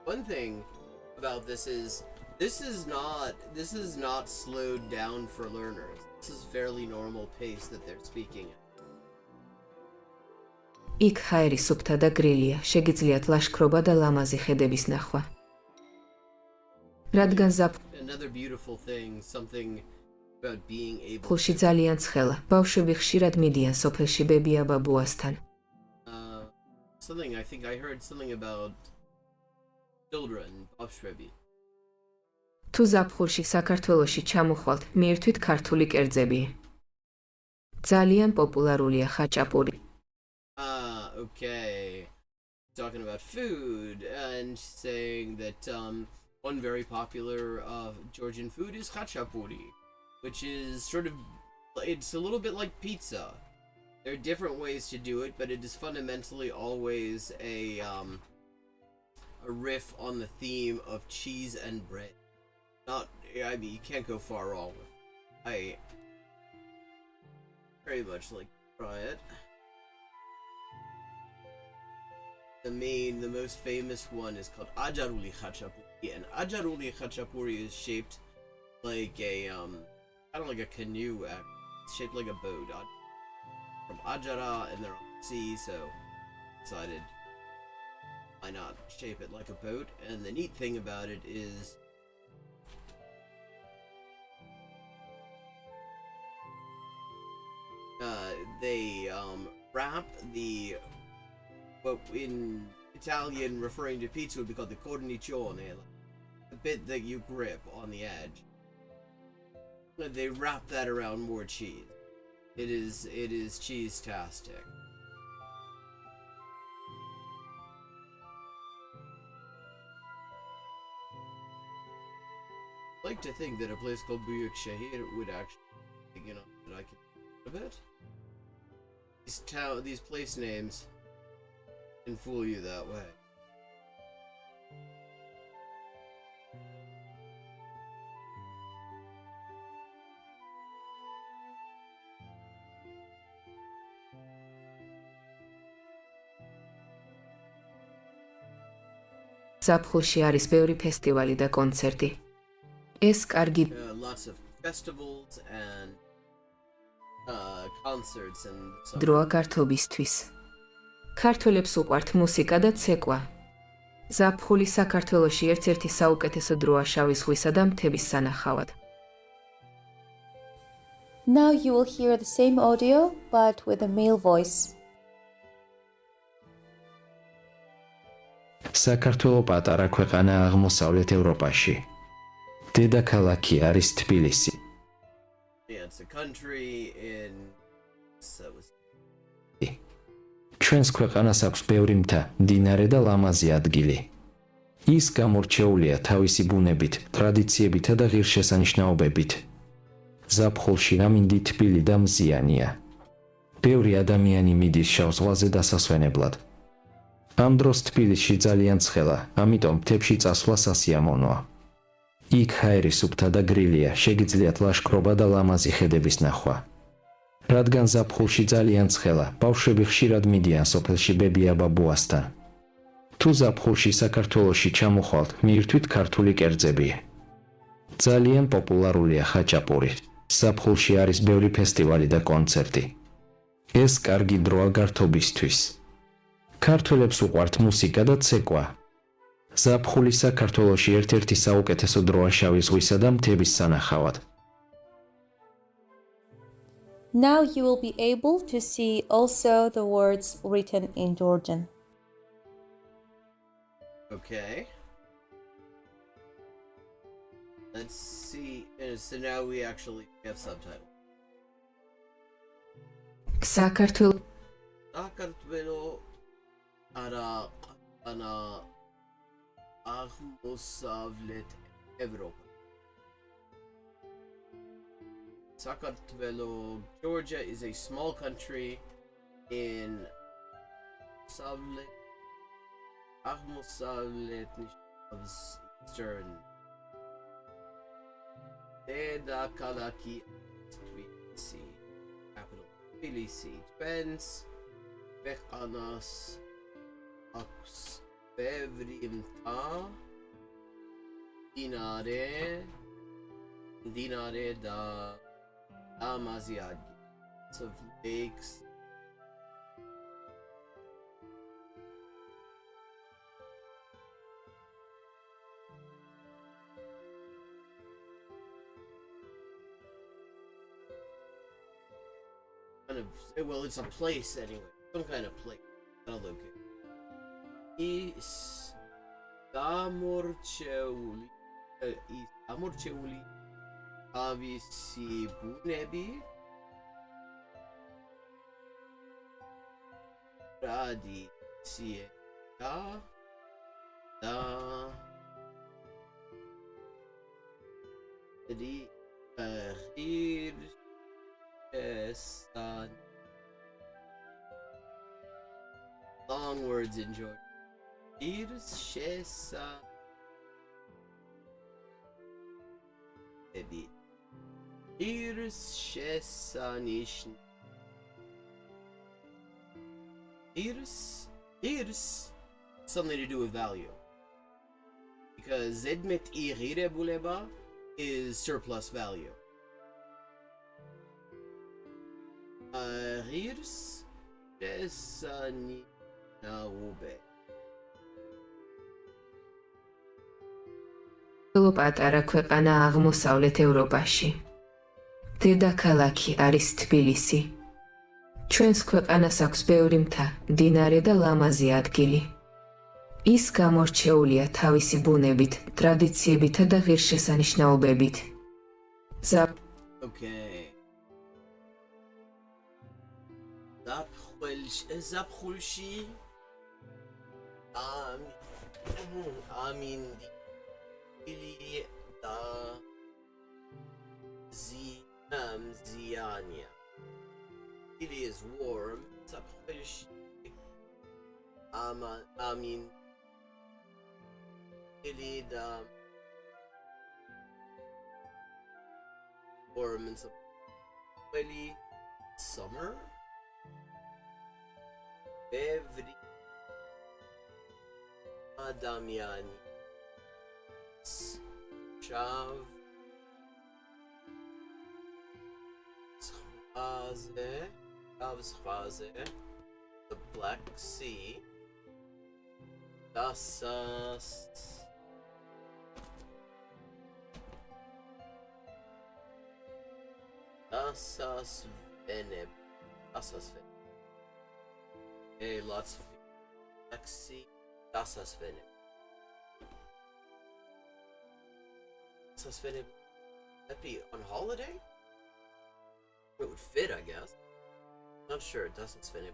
One thing about this is not slowed down for learners. This is fairly normal pace that they're speaking at. იქ ჰაერი სუფთა და გრილია, შეგიძლიათ ლაშქრობა და ლამაზი ხედების ნახვა. რადგან Another beautiful thing, something about being able ზაფხულში ძალიან ცხელა, ბავშვები ხშირად მიდიან სოფელში ბებია-ბაბუასთან. something I think I heard something about children, ბავშვები. თუ ზაფხულში საქართველოში ჩამოხვალთ, მიირთვით ქართული კერძები. ძალიან პოპულარულია ხაჭაპური. Okay. Talking about food and saying that one very popular Georgian food is khachapuri, which is sort of, it's a little bit like pizza. There are different ways to do it, but it is fundamentally always a riff on the theme of cheese and bread. I mean, you can't go far wrong with it. I very much like to try it. The most famous one is called Ajaruli Khachapuri, and Ajaruli Khachapuri is shaped like a kind of like a canoe. It's shaped like a boat from Ajara, and they're on the sea, so decided why not shape it like a boat. And the neat thing about it is they wrap what in Italian referring to pizza would be called the cornicione, the bit that you grip on the edge. They wrap that around more cheese. It is cheese-tastic. like to think that a place called Buyuk Shahir would actually, that I could a bit. These place names can fool you that way. ზაფხულში არის ბევრი ფესტივალი და კონცერტი. ეს კარგი Lots of festivals and concerts and so დროა გართობისთვის. ქართველებს უყვართ მუსიკა და ცეკვა. ზაფხული საქართველოში ერთ-ერთი საუკეთესო დროა შავი ზღვისა და მთების სანახავად. Now you will hear the same audio but with a male voice. საქართველო პატარა ქვეყანა აღმოსავლეთ ევროპაში. დედაქალაქი არის თბილისი. Yeah, it's a country in ჩვენს ქვეყანას აქვს ბევრი მთა, მდინარე და ლამაზი ადგილი. ის გამორჩეულია თავისი ბუნებით, ტრადიციებითა და ღირსშესანიშნაობებით. ზაფხულში ამინდი თბილი და მზიანია. ბევრი ადამიანი მიდის შავ ზღვაზე დასასვენებლად. ამ დროს თბილისში ძალიან ცხელა, ამიტომ მთებში წასვლა სასიამოვნოა. იქ ჰაერი სუფთა და გრილია, შეგიძლიათ ლაშქრობა და ლამაზი ხედების ნახვა. რადგან ზაფხულში ძალიან ცხელა, ბავშვები ხშირად მიდიან სოფელში ბებია-ბაბუასთან. თუ ზაფხულში საქართველოში ჩამოხვალთ, მიირთვით ქართული კერძები. ძალიან პოპულარულია ხაჭაპური. ზაფხულში არის ბევრი ფესტივალი და კონცერტი. ეს კარგი დროა გართობისთვის. ქართველებს უყვართ მუსიკა და ცეკვა. ზაფხული საქართველოში ერთ-ერთი საუკეთესო დროა შავი ზღვისა და მთების სანახავად. Now you will be able to see also the words written in Georgian. Okay. Let's see. So now we actually have subtitles. საქართველო Sakartvelo ara ana აღმოსავლეთ Europa. Sakartvelo, Georgia is a small country in აღმოსავლეთ eastern. Deda-kalaki Tbilisi, capital Tbilisi. Depends. Bekanas aks bevrimta dinare da amaziagi. Lots of lakes. Well, it's a place anyway. Some kind of place. I'll look at. Is amorcheuli avisi bunebi radi sieta da di Estan. Long words in Georgia. Irshesa. Maybe. Irshesanish. Irs. Something to do with value. Because Zedmet irire buleba is surplus value. Rirs Esani Naube. პატარა ქვეყანა აღმოსავლეთ ევროპაში. დედაქალაქი არის თბილისი. ჩვენს ქვეყანას აქვს ბევრი მთა, მდინარე და ლამაზი ადგილი. ის გამორჩეულია თავისი ბუნებით, ტრადიციებითა და ღირსშესანიშნაობებით. Okay. Zapkhulshi Amin Ili da Ziania. It is warm. I mean, it is warm and really summer. Every Adamiani Shav Schwaze, the Black Sea, Das Veneb, Hey, lots of Black Sea, Das Veneb. Das Veneb, that be on holiday? It would fit, I guess. Not sure, it doesn't fit it.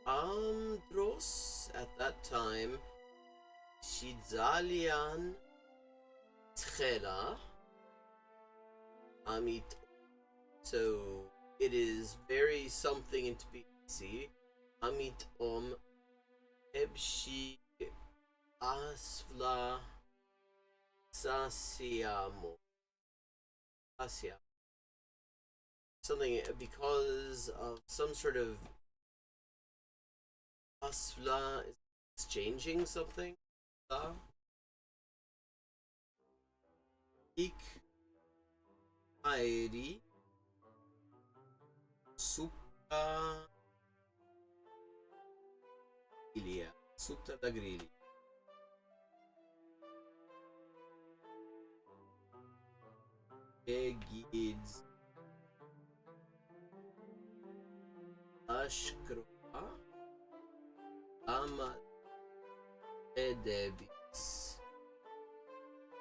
Andros, at that time, Shidzalian Tchela, Amit. So, it is very something to be see. Amit Ebshi Asvla Sasiamo. Sasia. Something because of some sort of asfla is changing something. Ik aeri supta ilia supta da grilli. Egids Ashkroa Ama Edebis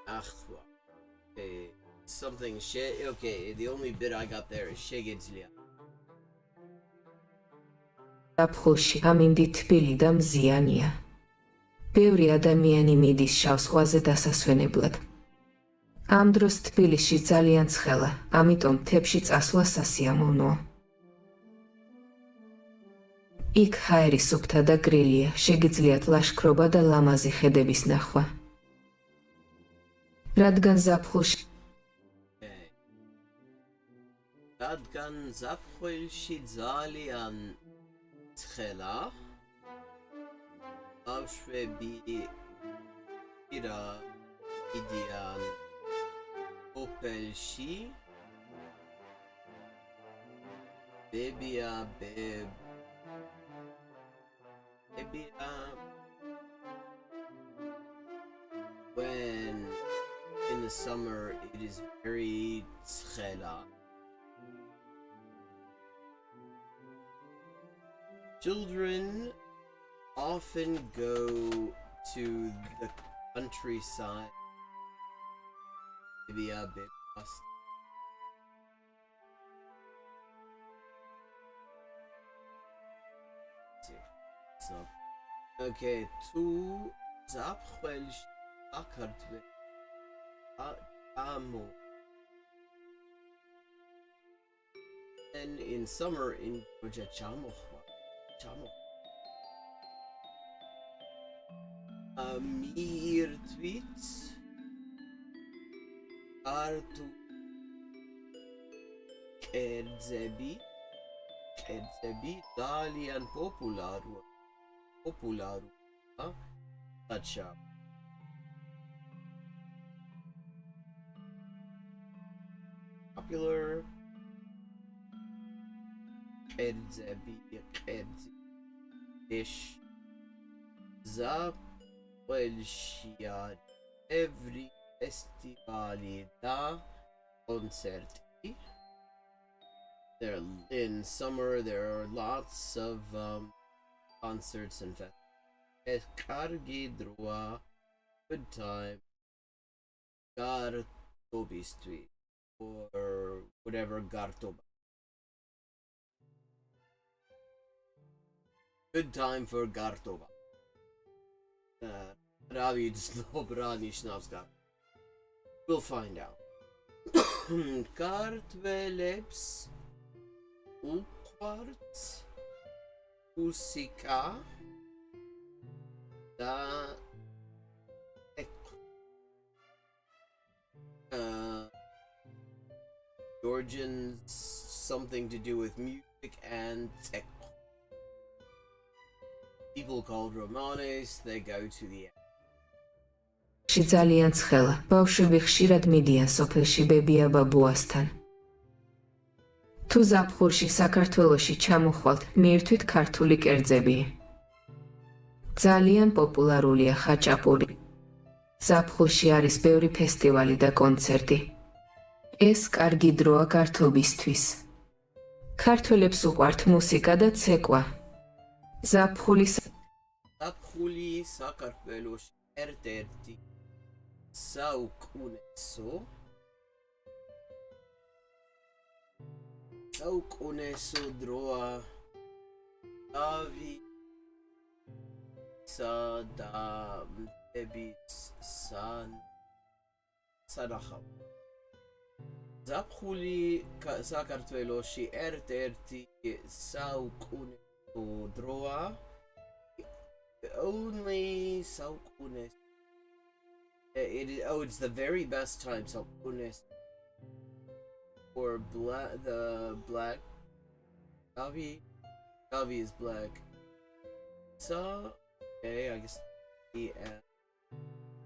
Achwa. Okay, something shit. Okay, the only bit I got there is Shegidzlia. ზაფხულში ამინდი თბილი და მზიანია. ბევრი ადამიანი მიდის შავ ზღვაზე დასასვენებლად. ამ დროს თბილისში ძალიან ცხელა, ამიტომ მთებში წასვლა სასიამოვნოა. იქ ჰაერი სუფთა და გრილია, შეგიძლიათ ლაშქრობა და ლამაზი ხედების ნახვა. რადგან ზაფხულში რადგან ზაფხულში ძალიან ცხელა, ბავშვები ირა იდიან ოპელში, ბებია when in the summer it is very ცხელა. Children often go to the countryside. Maybe a bit lost. It's not. Okay, to Zapwelsh Akartwe Amo. And in summer in Georgia Chamo. Mir tweets Artu Edzebi Dalian Popularu Tacha popular Edzebi Ish Zap Welshia every festivali da concerti. There in summer there are lots of concerts and festivals. Kargidrua, good time. Gartobi Street or whatever Gartoba. Good time for Gartoba. We'll find out. ქართველებს უყვართ მუსიკა და Georgians something to do with music and tech. People called Romanes, they go to the ში ძალიან ცხელა. ბავშვები ხშირად მიდიან სოფელში ბებია-ბაბუასთან. თუ ზაფხულში საქართველოში ჩამოხვალთ, მიირთვით ქართული კერძები. ძალიან პოპულარულია ხაჭაპური. ზაფხულში არის ბევრი ფესტივალი და კონცერტი. ეს კარგი დროა გართობისთვის. ქართველებს უყვართ მუსიკა და ცეკვა. ზაფხული საქართველოში ერთ-ერთი საუკუნესო დროა დავისა და მდების სანახავად. ზაფხული საქართველოში ერთ-ერთი საუკუნესო დროა only საუკუნესო it's the very best time saukunes for the black Gavi is black. So okay, I guess the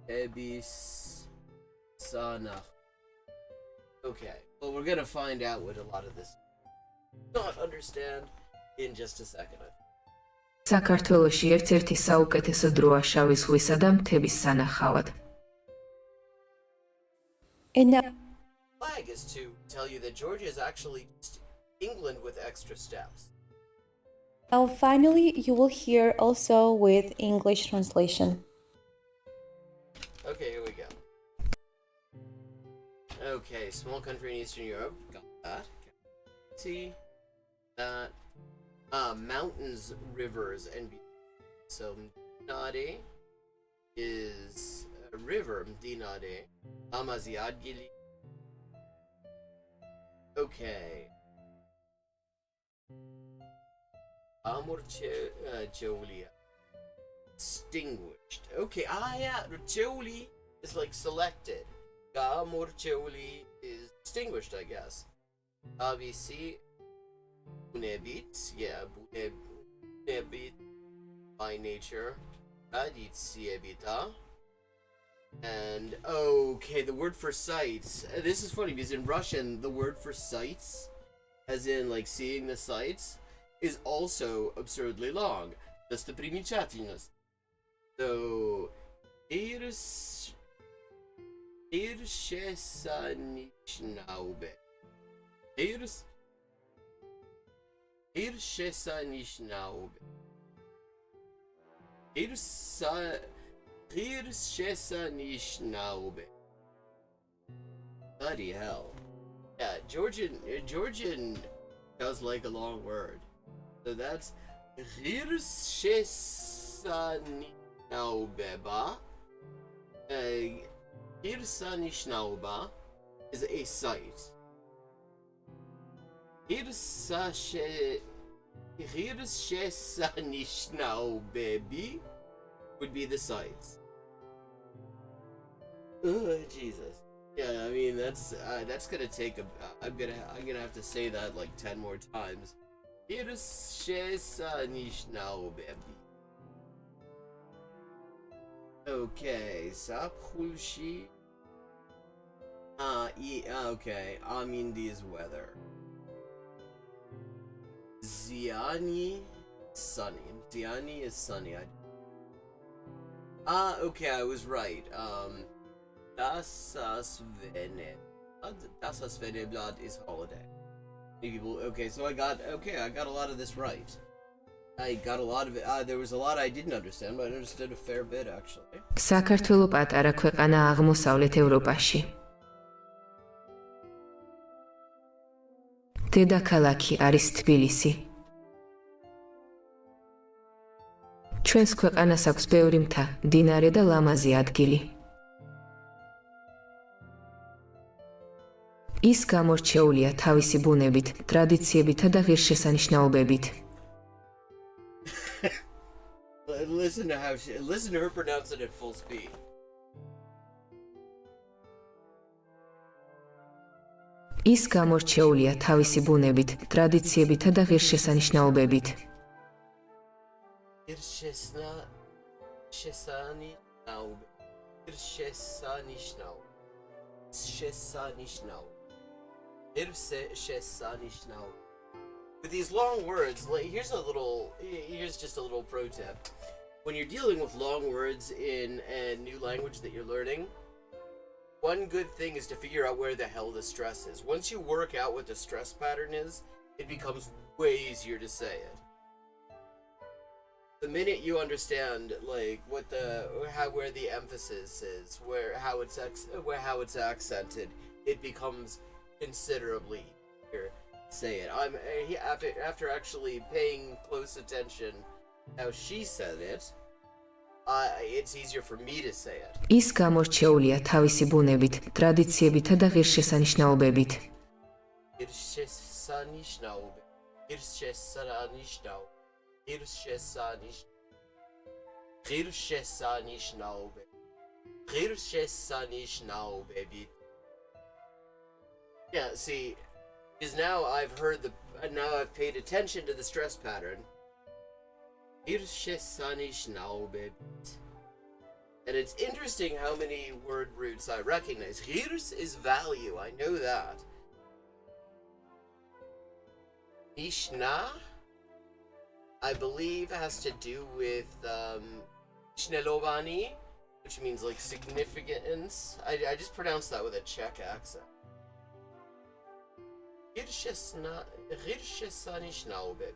Ebis Sanach. Okay, well we're gonna find out what a lot of this not understand in just a second. საქართველოში ერთ-ერთი საუკეთესო დროა შავი ზღვისა და მთების სანახავად. And now, Flag is to tell you that Georgia is actually just England with extra steps. finally, you will hear also with English translation. Okay, here we go. Okay, small country in Eastern Europe. Got that. See that. Mountains, rivers, and so Mdinade is a river. Mdinade. Amaziadgili. Okay. Amurcheolia. Distinguished. Okay, yeah. Rcheoli is like selected. Amurcheoli is distinguished, I guess. Obviously. Bunebit, yeah, Bunebit by nature. Raditsibita. And okay, the word for sights. This is funny because in Russian, the word for sights, as in like seeing the sights, is also absurdly long. That's the примечательность. So, Irshesanichnaube. Irshesanichnaube. Irshesanichnaube. Bloody hell. Yeah, Georgian does like a long word. So that's Irshesanichnaubeba. Irsanishnauba is a site. Irshesanichnaubebe would be the sites. Oh, Jesus. Yeah, I mean that's gonna take a. I'm gonna have to say that like 10 more times. Irshesanichnaubebe. Okay, Sapulshi. Okay, Amindi's weather. Ziani, sunny. Ziani is sunny. Okay, I was right. Dasasveneblad is holiday. People, okay, so I got a lot of this right. I got a lot of it. There was a lot I didn't understand, but I understood a fair bit actually. საქართველო პატარა ქვეყანა აღმოსავლეთ ევროპაში. დედაქალაქი არის თბილისი. ჩვენს ქვეყანას აქვს ბევრი მთა, მდინარე და ლამაზი ადგილი. ის გამორჩეულია თავისი ბუნებით, ტრადიციებითა და ღირსშესანიშნაობებით. Listen to her pronounce it at full speed. ის გამორჩეულია თავისი ბუნებით, ტრადიციებითა და ღირსშესანიშნაობებით. With these long words, here's just a little pro tip. When you're dealing with long words in a new language that you're learning, one good thing is to figure out where the hell the stress is. Once you work out what the stress pattern is, it becomes way easier to say it. The minute you understand where the emphasis is, how it's accented, it becomes considerably easier to say it. After actually paying close attention how she said it, it's easier for me to say it. ის გამორჩეულია თავისი ბუნებით, ტრადიციებითა და ღირსშესანიშნაობებით. Yeah, see, because now I've paid attention to the stress pattern. And it's interesting how many word roots I recognize. Girs is value, I know that. Ishna, I believe, has to do with Shnelovani, which means like significance. I just pronounced that with a Czech accent. Girshessanishnaubeb.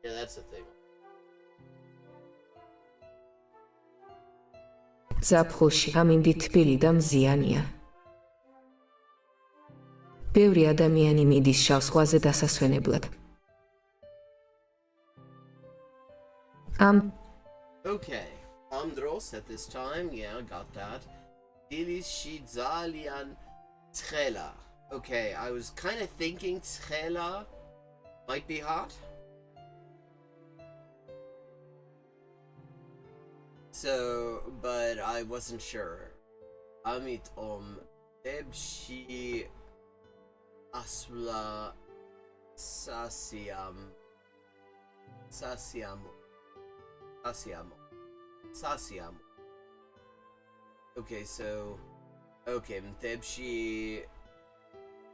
Yeah, that's the thing. ზაფხულში ამინდი თბილი და მზიანია. ბევრი ადამიანი მიდის შავ ზღვაზე დასასვენებლად. Okay, Andros at this time, yeah, got that. Dilis Shidzalian Tchela. Okay, I was kind of thinking Tchela might be hot. So, but I wasn't sure. Amit Debshi Asla Sasiamo. Okay, so Debshi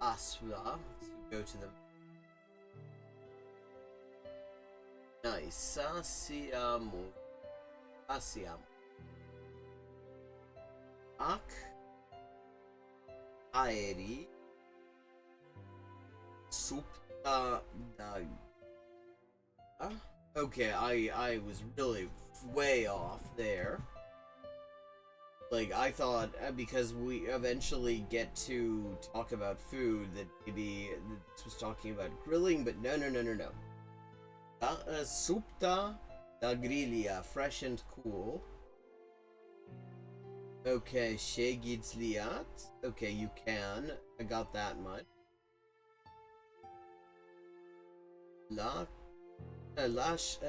Asla. Let's go to them. Nice. Sasiamo. Asiam. Ak Aeri Supta Dag. Okay, I was really way off there. Like, I thought because we eventually get to talk about food that maybe this was talking about grilling, but no. Supta da griglia, fresh and cool. Okay, Shegizliat. Okay, you can. I got that much.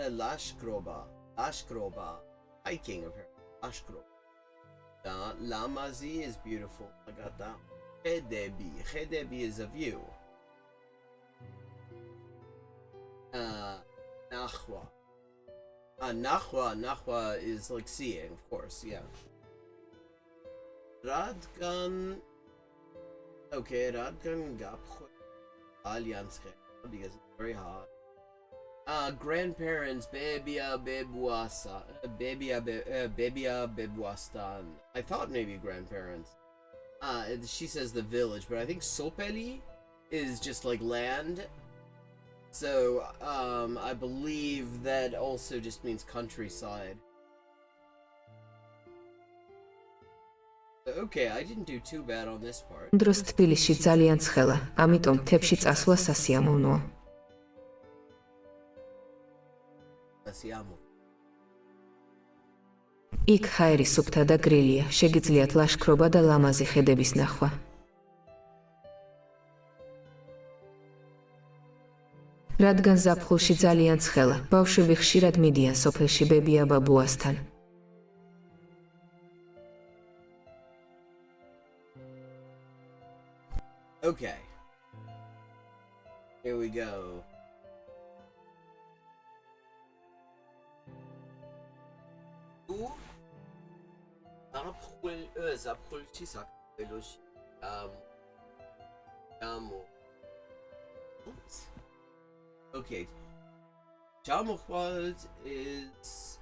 Lashkroba. Hiking, apparently. Lashkroba. Lamazi is beautiful. I got that. Chedebi is a view. Nahwa. Nahwa is like seeing, of course, yeah. Radgan. Okay, Radgan Gapcho Allianzre because it's very hot. Grandparents, Bebia Bebuastan. I thought maybe grandparents. She says the village, but I think Sopeli is just like land. So, I believe that also just means countryside. Okay, I didn't do too bad on this part. დროს თბილისში ძალიან ცხელა, ამიტომ თებში წასვლა სასიამოვნოა. იქ ჰაერი სუფთა და გრილია, შეგიძლიათ ლაშქრობა და ლამაზი ხედების ნახვა. რადგან ზაფხულში ძალიან ცხელა, ბავშვები ხშირად მიდიან სოფელში ბებია-ბაბუასთან. Okay. Here we go. ზაფხულში საქართველოში Okay. Jamochwald is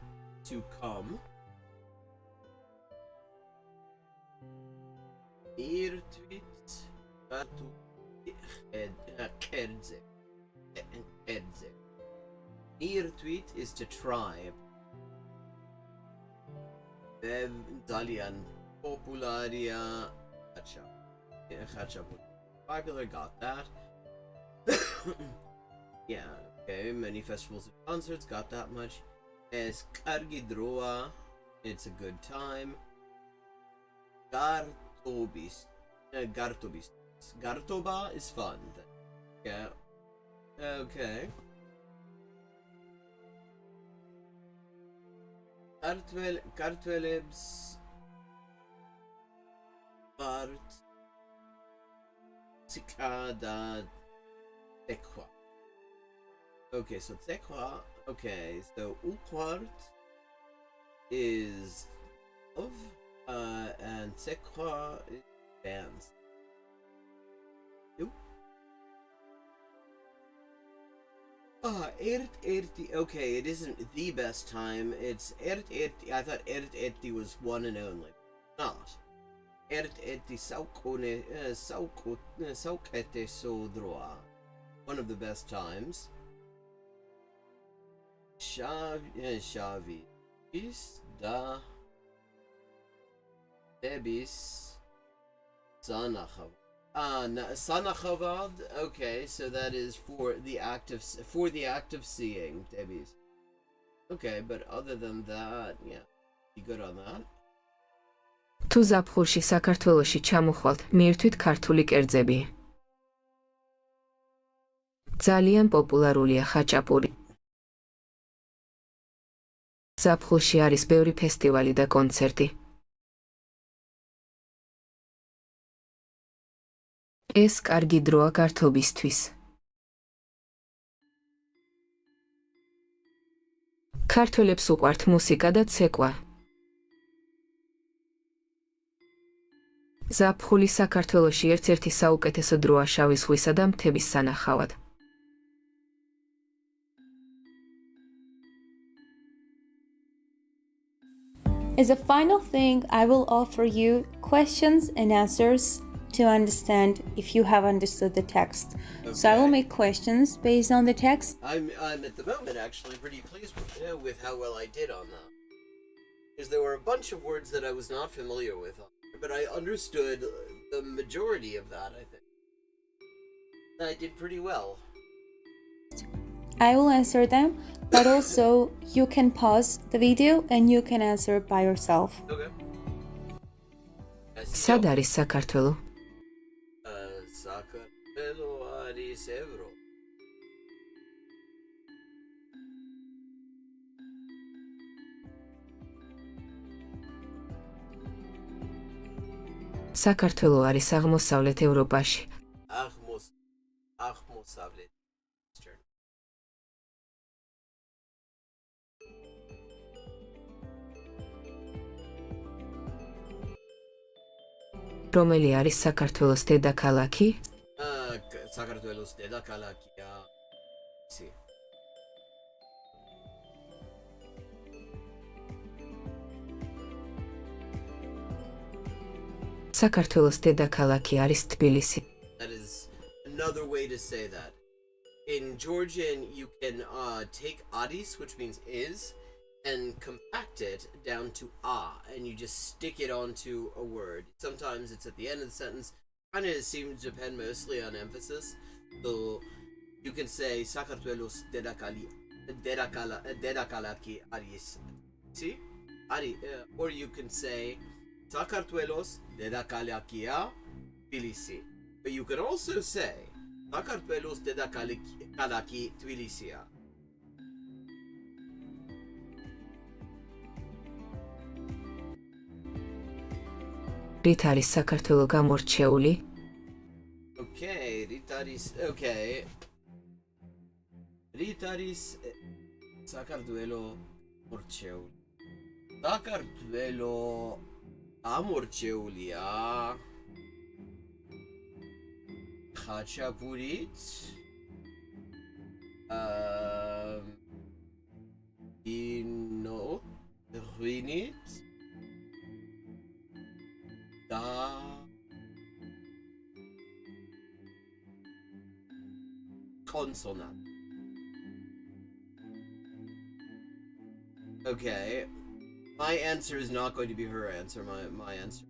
to come. Irtwit Batu Kerdze. Irtwit is to tribe. Italian Popularia Popular, got that. Yeah, okay, many festivals and concerts, got that much. Es Kargidroa, it's a good time. Gartoba is fun. Yeah, okay. Kartvelebs Bart Cikada Tekwa. Okay, so Tekwa, okay, so Ukwart is love, and Tekwa is dance. Erti, okay, it isn't the best time, it's Erti, I thought Erti was one and only. Not. Erti Saukete Sodroa. One of the best times. Shavi is da Debis Sanachav. Sanachavad. Okay, so that is for the act of seeing, Debis. Okay, but other than that, yeah, you good on that? თუ ზაფხულში საქართველოში ჩამოხვალთ, მიირთვით ქართული კერძები. ძალიან პოპულარულია ხაჭაპური. ზაფხულში არის ბევრი ფესტივალი და კონცერტი. ეს კარგი დროა გართობისთვის. ქართველებს უყვართ მუსიკა და ცეკვა. ზაფხული საქართველოში ერთ-ერთი საუკეთესო დროა შავი ზღვისა და მთების სანახავად. As a final thing, I will offer you questions and answers to understand if you have understood the text. Okay. So I will make questions based on the text. I'm at the moment actually pretty pleased with how well I did on that. Because there were a bunch of words that I was not familiar with, but I understood the majority of that, I think. I did pretty well. I will answer them, but also you can pause the video and you can answer by yourself. Okay. სად არის საქართველო? Sakartvelo არის Evro. საქართველო არის აღმოსავლეთ ევროპაში. აღმოსავლეთ. რომელი არის საქართველოს დედაქალაქი? საქართველოს დედაქალაქია. ისი. საქართველოს დედაქალაქი არის თბილისი. That is another way to say that. In Georgian, you can take adis, which means is, and compact it down to and you just stick it onto a word. Sometimes it's at the end of the sentence. Kind of seems to depend mostly on emphasis. So you can say Sakartvelos dedakalaki aris. See? or you can say Sakartvelos dedakalakia Tbilisi. But you can also say Sakartvelos dedakalaki Tbilisia. რით არის საქართველო გამორჩეული? Okay, okay. Ritaris Sakartvelo Morcheuli. Sakartvelo Amorcheulia Hachapurit Ino Rinit Da Consonant. Okay. My answer is not going to be her answer. My answer.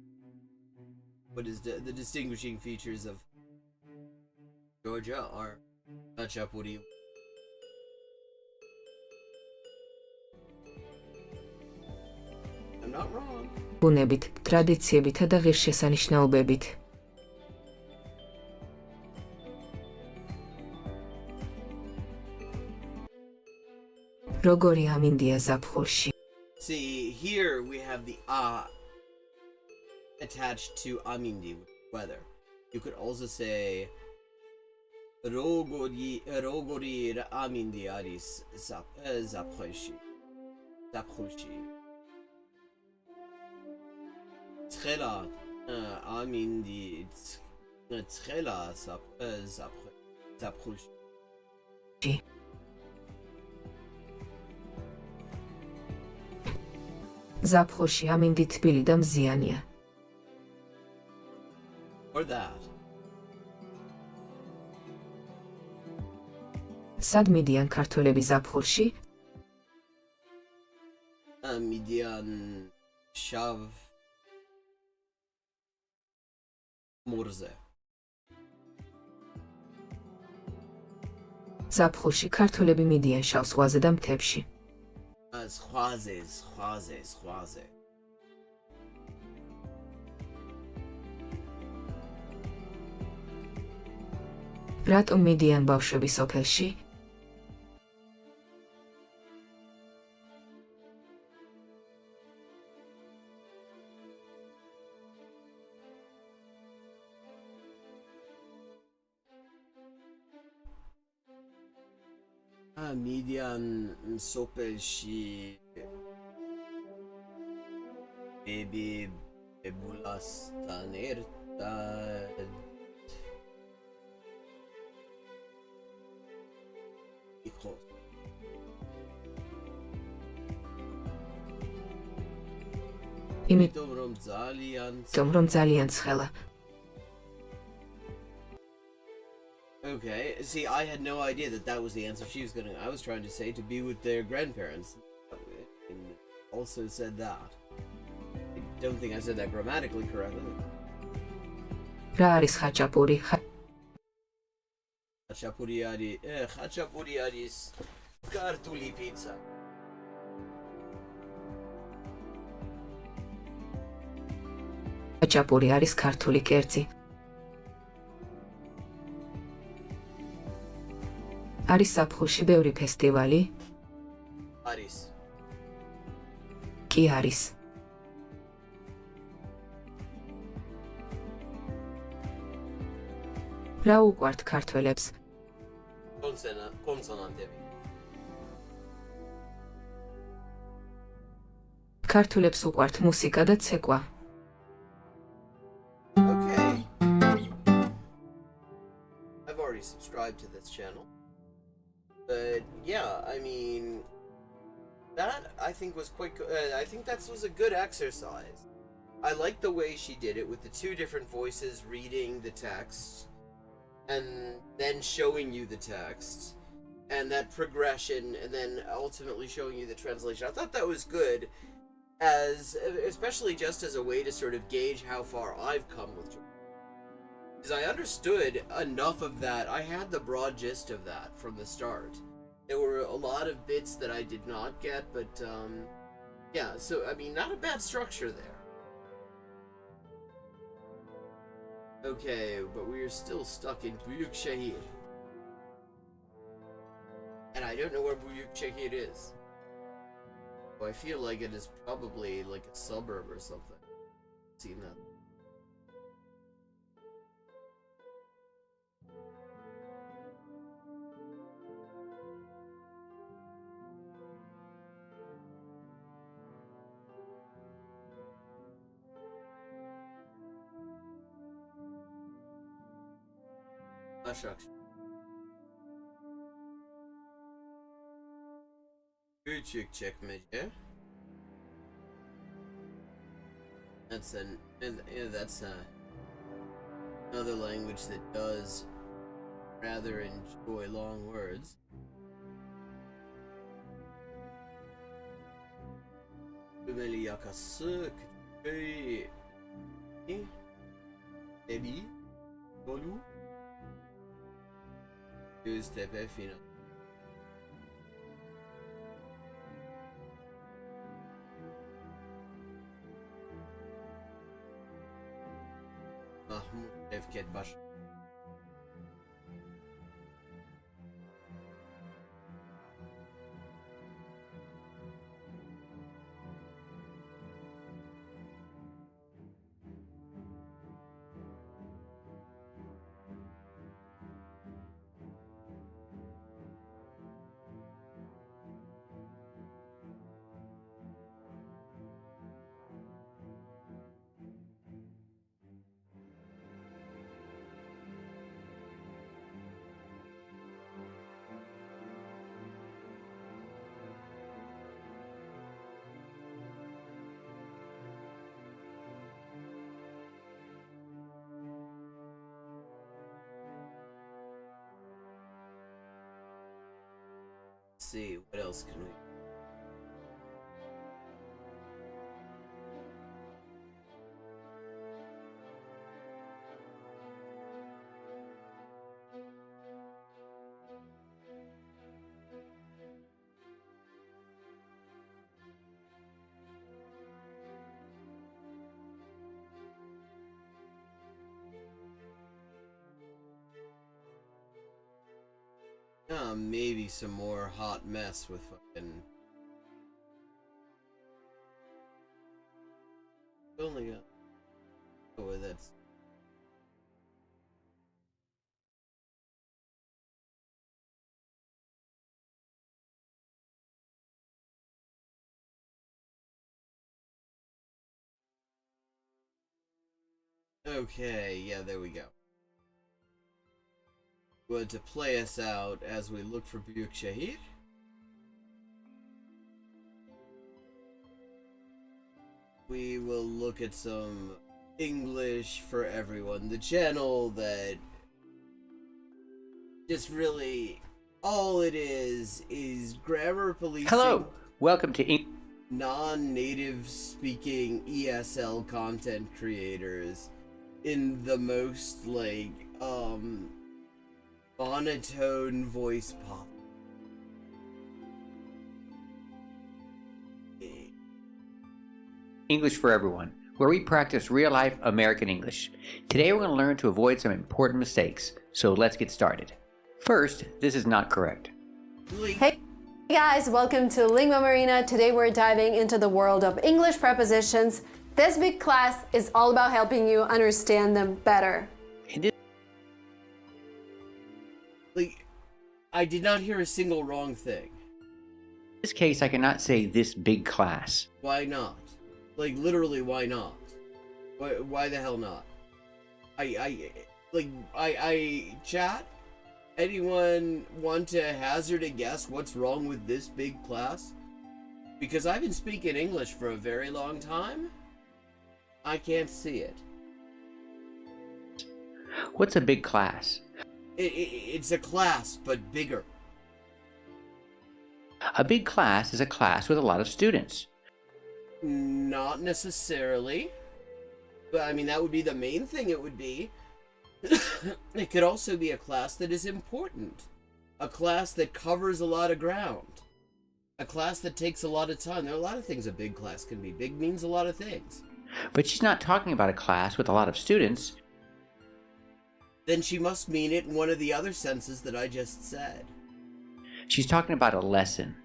What is the distinguishing features of Georgia are Hachapuri. I'm not wrong. ბუნებით, ტრადიციებითა და ღირსშესანიშნაობებით. როგორი ამინდია ზაფხულში? See, here we have the attached to amindi, weather. You could also say Rogori amindi aris zapkhulshi. Tchela amindi tchela zapkhulshi. ზაფხულში ამინდი თბილი და მზიანია. Or that. სად მიდიან ქართველები ზაფხულში? Midian shav morze. ზაფხულში ქართველები მიდიან შავ ზღვაზე და მთებში. Schwaze. რატომ მიდიან ბავშვები სოფელში? Midian sopelshi baby ebulas tanerta ikos. იმიტომ რომ ძალიან ცხელა. Okay, see, I had no idea that was the answer she was gonna. I was trying to say to be with their grandparents, and also said that. I don't think I said that grammatically correctly. რა არის ხაჭაპური? Ხაჭაპური არის ქართული პიცა. ხაჭაპური არის ქართული კერძი. არის ზაფხულში ბევრი ფესტივალი? არის. კი არის. რა უყვართ ქართველებს? კონსონანტები. ქართველებს უყვართ მუსიკა და ცეკვა. Okay. I've already subscribed to this channel. But yeah, I mean, that I think was quite good. I think that was a good exercise. I like the way she did it with the two different voices reading the text and then showing you the text and that progression and then ultimately showing you the translation. I thought that was good, especially just as a way to sort of gauge how far I've come with Georgia. Because I understood enough of that. I had the broad gist of that from the start. There were a lot of bits that I did not get, but Yeah, so, I mean, not a bad structure there. Okay, but we're still stuck in Buyuk Shahir. And I don't know where Buyuk Shahir is. Well, I feel like it is probably like a suburb or something. Seen that. Başak. Küçükçekmece. That's another language that does rather enjoy long words. Rumeli yakası küçük Ebi Bolu Göztepe final. Mahmut Şevket Baş. See, what else can we... maybe some more hot mess with fucking... Only got... Oh, that's... Okay, yeah, there we go. Well, to play us out as we look for Buyuk Shahir. We will look at some English for everyone. The channel that just really all it is grammar policing. Hello, welcome to non-native speaking ESL content creators in the most like monotone voice pop. English for Everyone, where we practice real-life American English. Today we're going to learn to avoid some important mistakes, so let's get started. First, this is not correct. Hey guys, welcome to Lingua Marina. Today we're diving into the world of English prepositions. This big class is all about helping you understand them better. I did not hear a single wrong thing. In this case, I cannot say this big class. Why not? Like, literally, why not? Why the hell not? Chat? Anyone want to hazard a guess what's wrong with this big class? Because I've been speaking English for a very long time. I can't see it. What's a big class? It's a class, but bigger. A big class is a class with a lot of students. Not necessarily. But I mean, that would be the main thing it would be. It could also be a class that is important. A class that covers a lot of ground. A class that takes a lot of time. There are a lot of things a big class can be. Big means a lot of things. But she's not talking about a class with a lot of students. Then she must mean it in one of the other senses that I just said. She's talking about a lesson.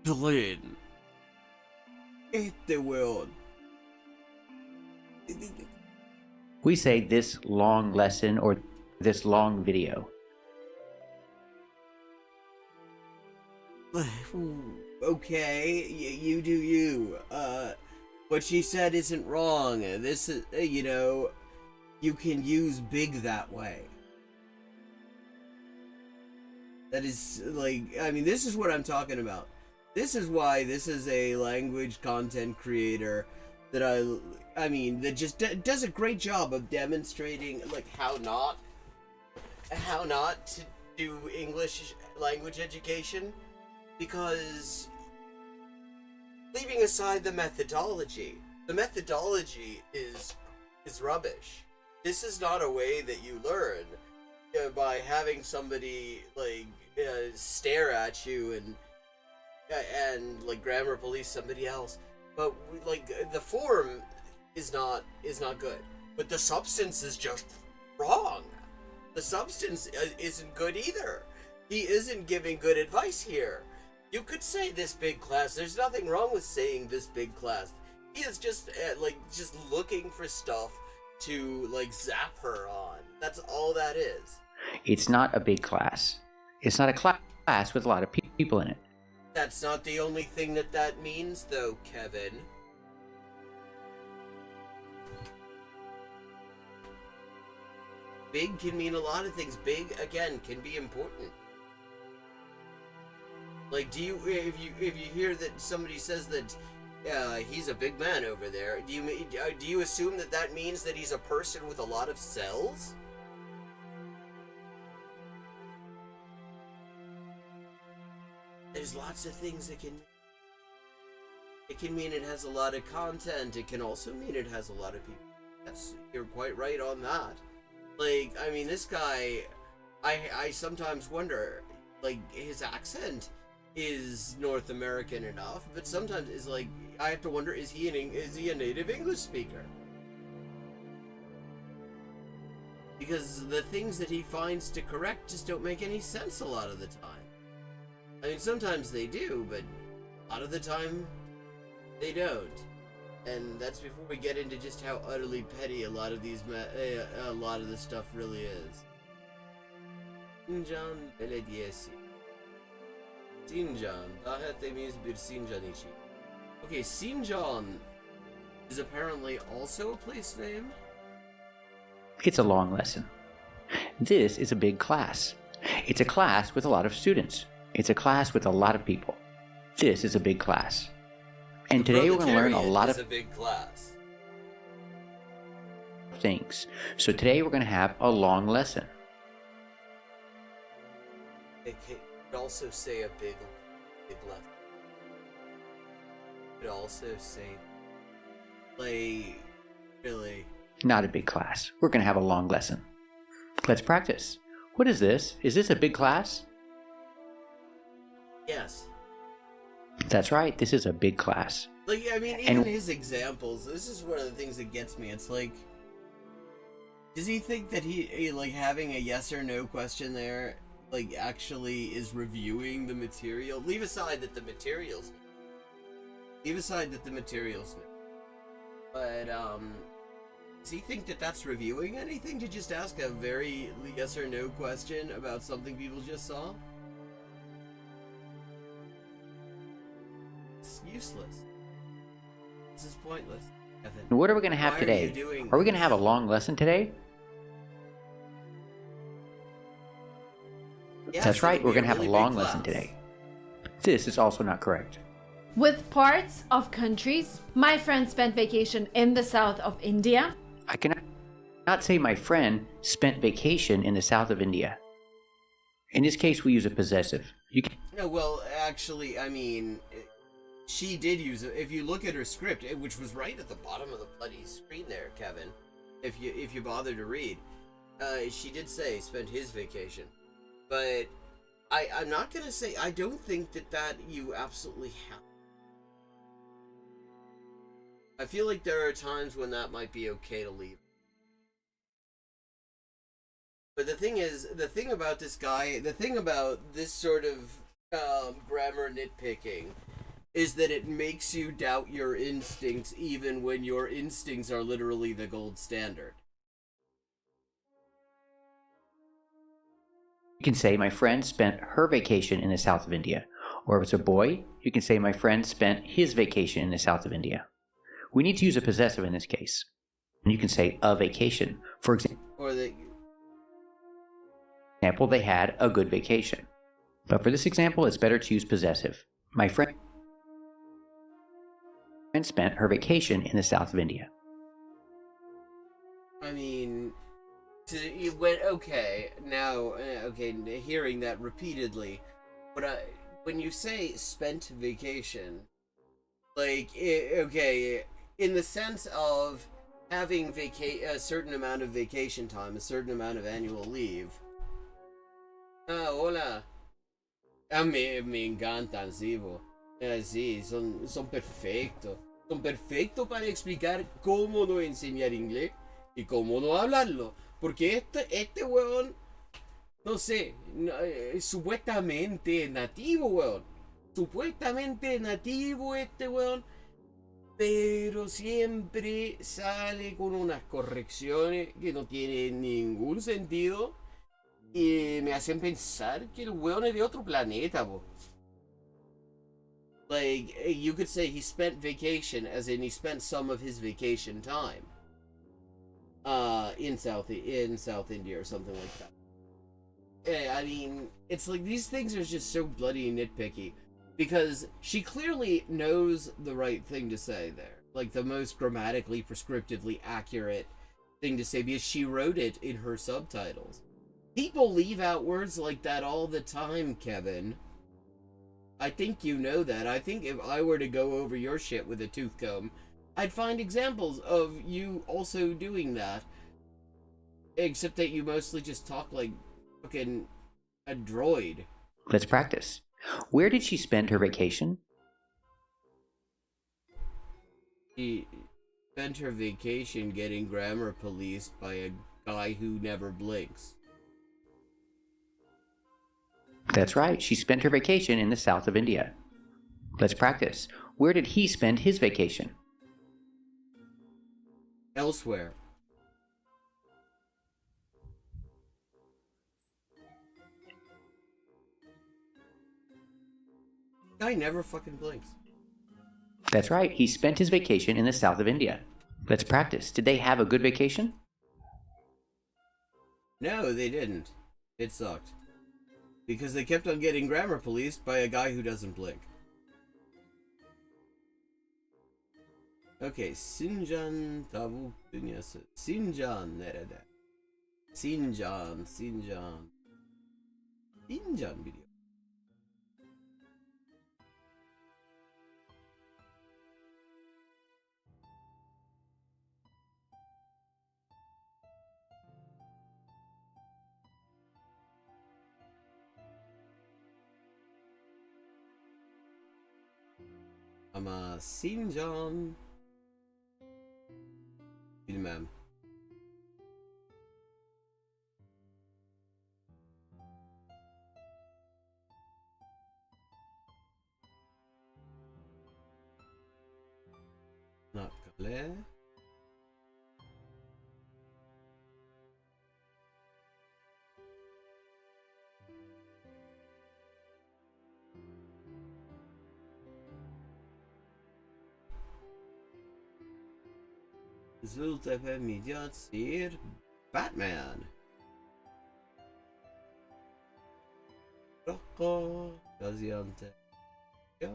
Glenn. Este weón. We say this long lesson or this long video. Okay, you do you. What she said isn't wrong. This is, you can use big that way. That is, this is what I'm talking about. This is why this is a language content creator that that just does a great job of demonstrating, how not to do English language education. Because, leaving aside the methodology is rubbish. This is not a way that you learn by having somebody stare at you and grammar police somebody else. But the form is not good. But the substance is just wrong. The substance isn't good either. He isn't giving good advice here. You could say this big class. There's nothing wrong with saying this big class. He is just just looking for stuff to zap her on. That's all that is. It's not a big class. It's not a class with a lot of people in it. That's not the only thing that means, though, Kevin. Big can mean a lot of things. Big, again, can be important. If you hear that somebody says that he's a big man over there, do you assume that means that he's a person with a lot of cells? There's lots of things that can... It can mean it has a lot of content. It can also mean it has a lot of people. You're quite right on that. This guy, I sometimes wonder, his accent is North American enough, but sometimes is I have to wonder, is he a native English speaker? Because the things that he finds to correct just don't make any sense a lot of the time. Sometimes they do, but a lot of the time they don't. And that's before we get into just how utterly petty a lot of this stuff really is. Sincan Belediyesi. Sincan. Daha temiz bir Sincan için. Okay, Sincan is apparently also a place name? It's a long lesson. This is a big class. It's a class with a lot of students. It's a class with a lot of people. This is a big class. And today we're going to learn a lot of things. So today we're going to have a long lesson. It could also say a big lesson. It could also say, really. Not a big class. We're going to have a long lesson. Let's practice. What is this? Is this a big class? Yes. That's right. This is a big class. Even his examples, this is one of the things that gets me. It's does he think that he having a yes or no question there, actually is reviewing the material? Leave aside that the materials. But, does he think that that's reviewing anything to just ask a very yes or no question about something people just saw? It's useless. This is pointless, Evan. What are we going to have today? Are we going to have a long lesson today? Yes, that's right. We're going to have a really long class. lesson today. This is also not correct. With parts of countries, my friend spent vacation in the south of India. I cannot say my friend spent vacation in the south of India. In this case, we use a possessive. No, well, actually, she did use it. If you look at her script, which was right at the bottom of the bloody screen there, Kevin, if you bother to read. She did say spent his vacation, but I'm not gonna say, I don't think that you absolutely have. I feel like there are times when that might be okay to leave. But the thing is, the thing about this sort of grammar nitpicking is that it makes you doubt your instincts even when your instincts are literally the gold standard. You can say, my friend spent her vacation in the south of India. Or if it's a boy, you can say, my friend spent his vacation in the south of India. We need to use a possessive in this case. And you can say, a vacation. For example, they had a good vacation. But for this example, it's better to use possessive. My friend spent her vacation in the south of India. I mean, hearing that repeatedly, but when you say spent vacation, like, in the sense of having a certain amount of vacation time, a certain amount of annual leave. Hola. Me encantan, sí, bo. Sí, son perfectos. Son perfectos para explicar cómo no enseñar inglés y cómo no hablarlo. Porque este weón, no sé, supuestamente nativo, weón. Supuestamente nativo este weón. Pero siempre sale con unas correcciones que no tienen ningún sentido. Y me hacen pensar que el weón es de otro planeta, po. Like, you could say he spent vacation, as in he spent some of his vacation time. In South India or something like that. Yeah, I mean, it's like these things are just so bloody nitpicky. Because she clearly knows the right thing to say there. Like, the most grammatically, prescriptively accurate thing to say, because she wrote it in her subtitles. People leave out words like that all the time, Kevin. I think you know that. I think if I were to go over your shit with a tooth comb, I'd find examples of you also doing that. Except that you mostly just talk like fucking a droid. Let's practice. Where did she spend her vacation? She spent her vacation getting grammar policed by a guy who never blinks. That's right. She spent her vacation in the south of India. Let's practice. Where did he spend his vacation? Elsewhere. Guy never fucking blinks. That's right. He spent his vacation in the south of India. Let's practice. Did they have a good vacation? No, they didn't. It sucked. Because they kept on getting grammar policed by a guy who doesn't blink. Okay, Sincan tavuk dünyası. Sincan nerede? Sincan biliyor. Ama Sincan bilmem. Nakale. Zultepe Midyat Sir Batman. Rocco Gaziantep. Yeah.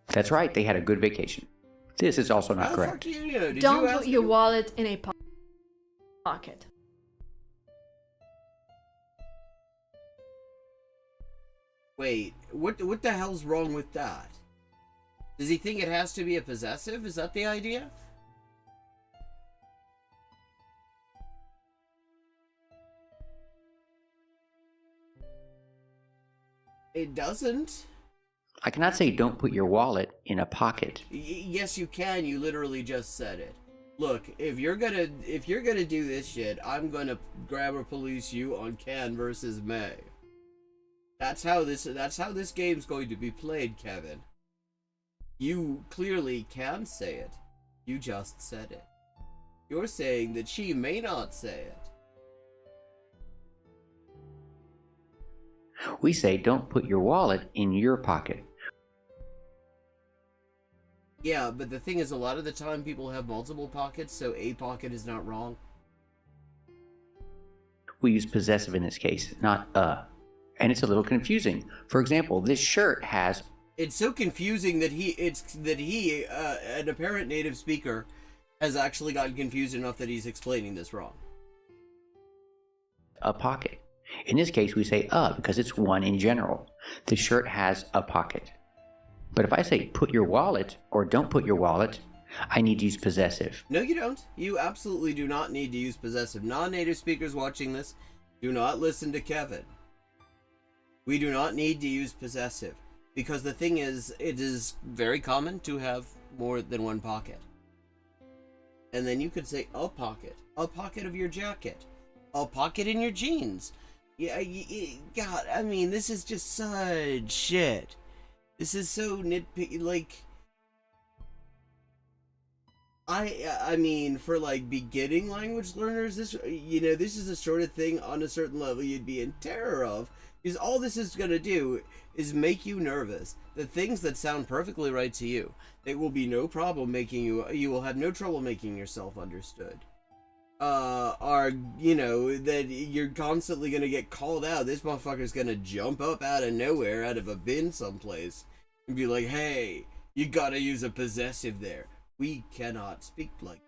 That's right. They had a good vacation. This is also not How the correct. fuck do you know? Did Don't you ask put your him? wallet in a pocket. pocket. Wait, what the hell's wrong with that? Does he think it has to be a possessive? Is that the idea? It doesn't. I cannot say don't put your wallet in a pocket. Yes, you can. You literally just said it. Look, if you're gonna do this shit, I'm gonna grammar police you on can versus may. That's how this game's going to be played, Kevin. You clearly can say it. You just said it. You're saying that she may not say it. We say don't put your wallet in your pocket. Yeah, but the thing is, a lot of the time people have multiple pockets, so a pocket is not wrong. We use possessive in this case, not a. And it's a little confusing. For example, this shirt has... It's so confusing that he, an apparent native speaker, has actually gotten confused enough that he's explaining this wrong. a pocket. In this case, we say a because it's one in general. The shirt has a pocket. But if I say put your wallet or don't put your wallet, I need to use possessive. No, you don't. You absolutely do not need to use possessive. Non-native speakers watching this, do not listen to Kevin. We do not need to use possessive. Because the thing is, it is very common to have more than one pocket. And then you could say a pocket of your jacket, a pocket in your jeans. Yeah, God, I mean, this is just such shit. This is so nitpicky, like... I mean, for like beginning language learners, this is the sort of thing on a certain level you'd be in terror of, because all this is gonna do is make you nervous. The things that sound perfectly right to you, it will be no problem making you will have no trouble making yourself understood. Are, that you're constantly gonna get called out. This motherfucker's gonna jump up out of nowhere, out of a bin someplace, and be like, hey, you gotta use a possessive there. We cannot speak like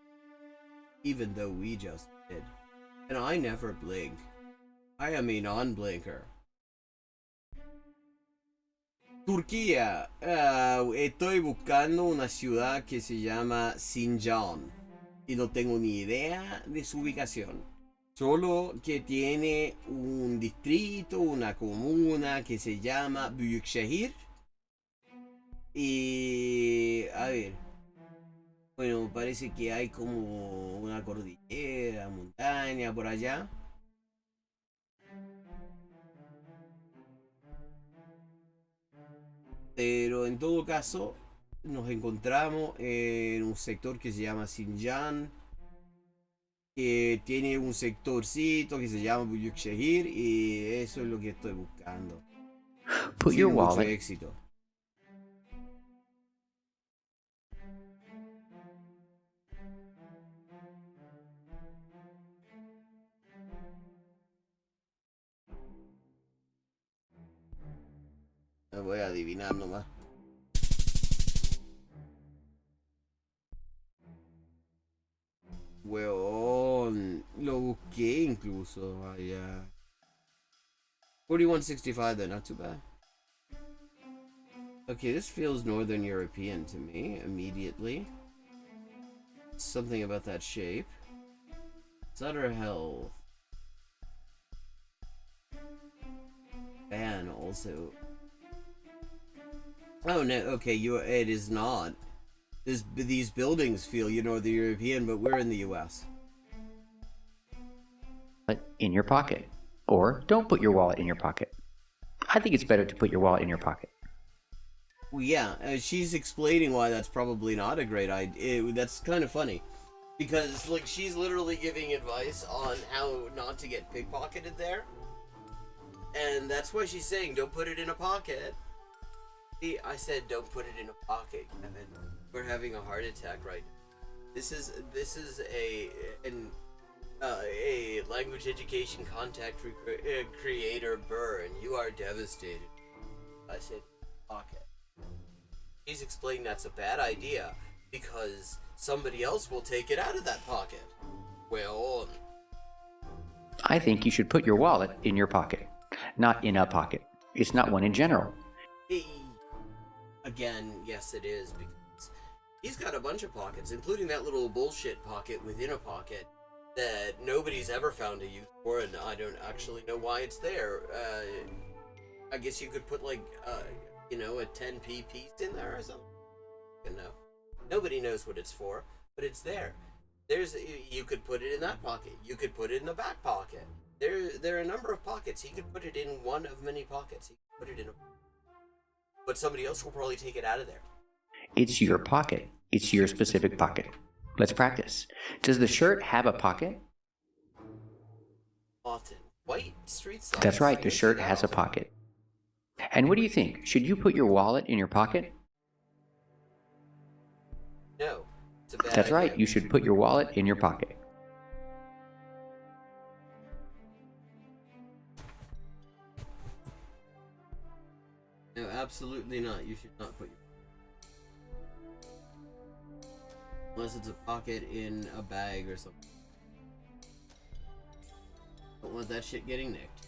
even though we just did. And I never blink. I am a non-blinker. Turquía. Estoy buscando una ciudad que se llama Sinjan. Y no tengo ni idea de su ubicación. Solo que tiene un distrito, una comuna que se llama Büyükşehir. Y... a ver... Bueno, parece que hay como una cordillera, montaña por allá. Pero en todo caso, nos encontramos en un sector que se llama Sinjan, que tiene un sectorcito que se llama Büyükşehir, y eso es lo que estoy buscando. Put Sin your mucho wallet. éxito. Me voy a adivinar nomás. Weón, lo busqué incluso allá. 4165 then, not too bad. Okay, this feels Northern European to me immediately. Something about that shape. Sutter Health. Ban also. Oh no, okay, it is not. These buildings feel, the European, but we're in the US. In your pocket. Or don't put your wallet in your pocket. I think it's better to put your wallet in your pocket. Well, yeah, she's explaining why that's probably not a great idea. That's kind of funny. Because, she's literally giving advice on how not to get pickpocketed there. And that's why she's saying, don't put it in a pocket. See, I said don't put it in a pocket, Kevin. We're having a heart attack right now. This is a language education contact creator burn. You are devastated. I said pocket. He's explaining that's a bad idea because somebody else will take it out of that pocket. Well, I think you should put your wallet in your pocket, not in a pocket. It's not one in general. Again, yes it is, because he's got a bunch of pockets, including that little bullshit pocket within a pocket that nobody's ever found a use for, and I don't actually know why it's there. I guess you could put like, a 10p piece in there or something. No, nobody knows what it's for, but it's there. You could put it in that pocket. You could put it in the back pocket. There are a number of pockets. He could put it in one of many pockets. He could put it in but somebody else will probably take it out of there. It's your pocket. It's your specific pocket. Let's practice. Does the shirt have a pocket? Often. White street signs. That's right, the shirt has a pocket. And what do you think? Should you put your wallet in your pocket? No. It's a bad That's idea. right, you should put your wallet in your pocket. No, absolutely not. You should not put your... Unless it's a pocket in a bag or something. Don't want that shit getting nicked.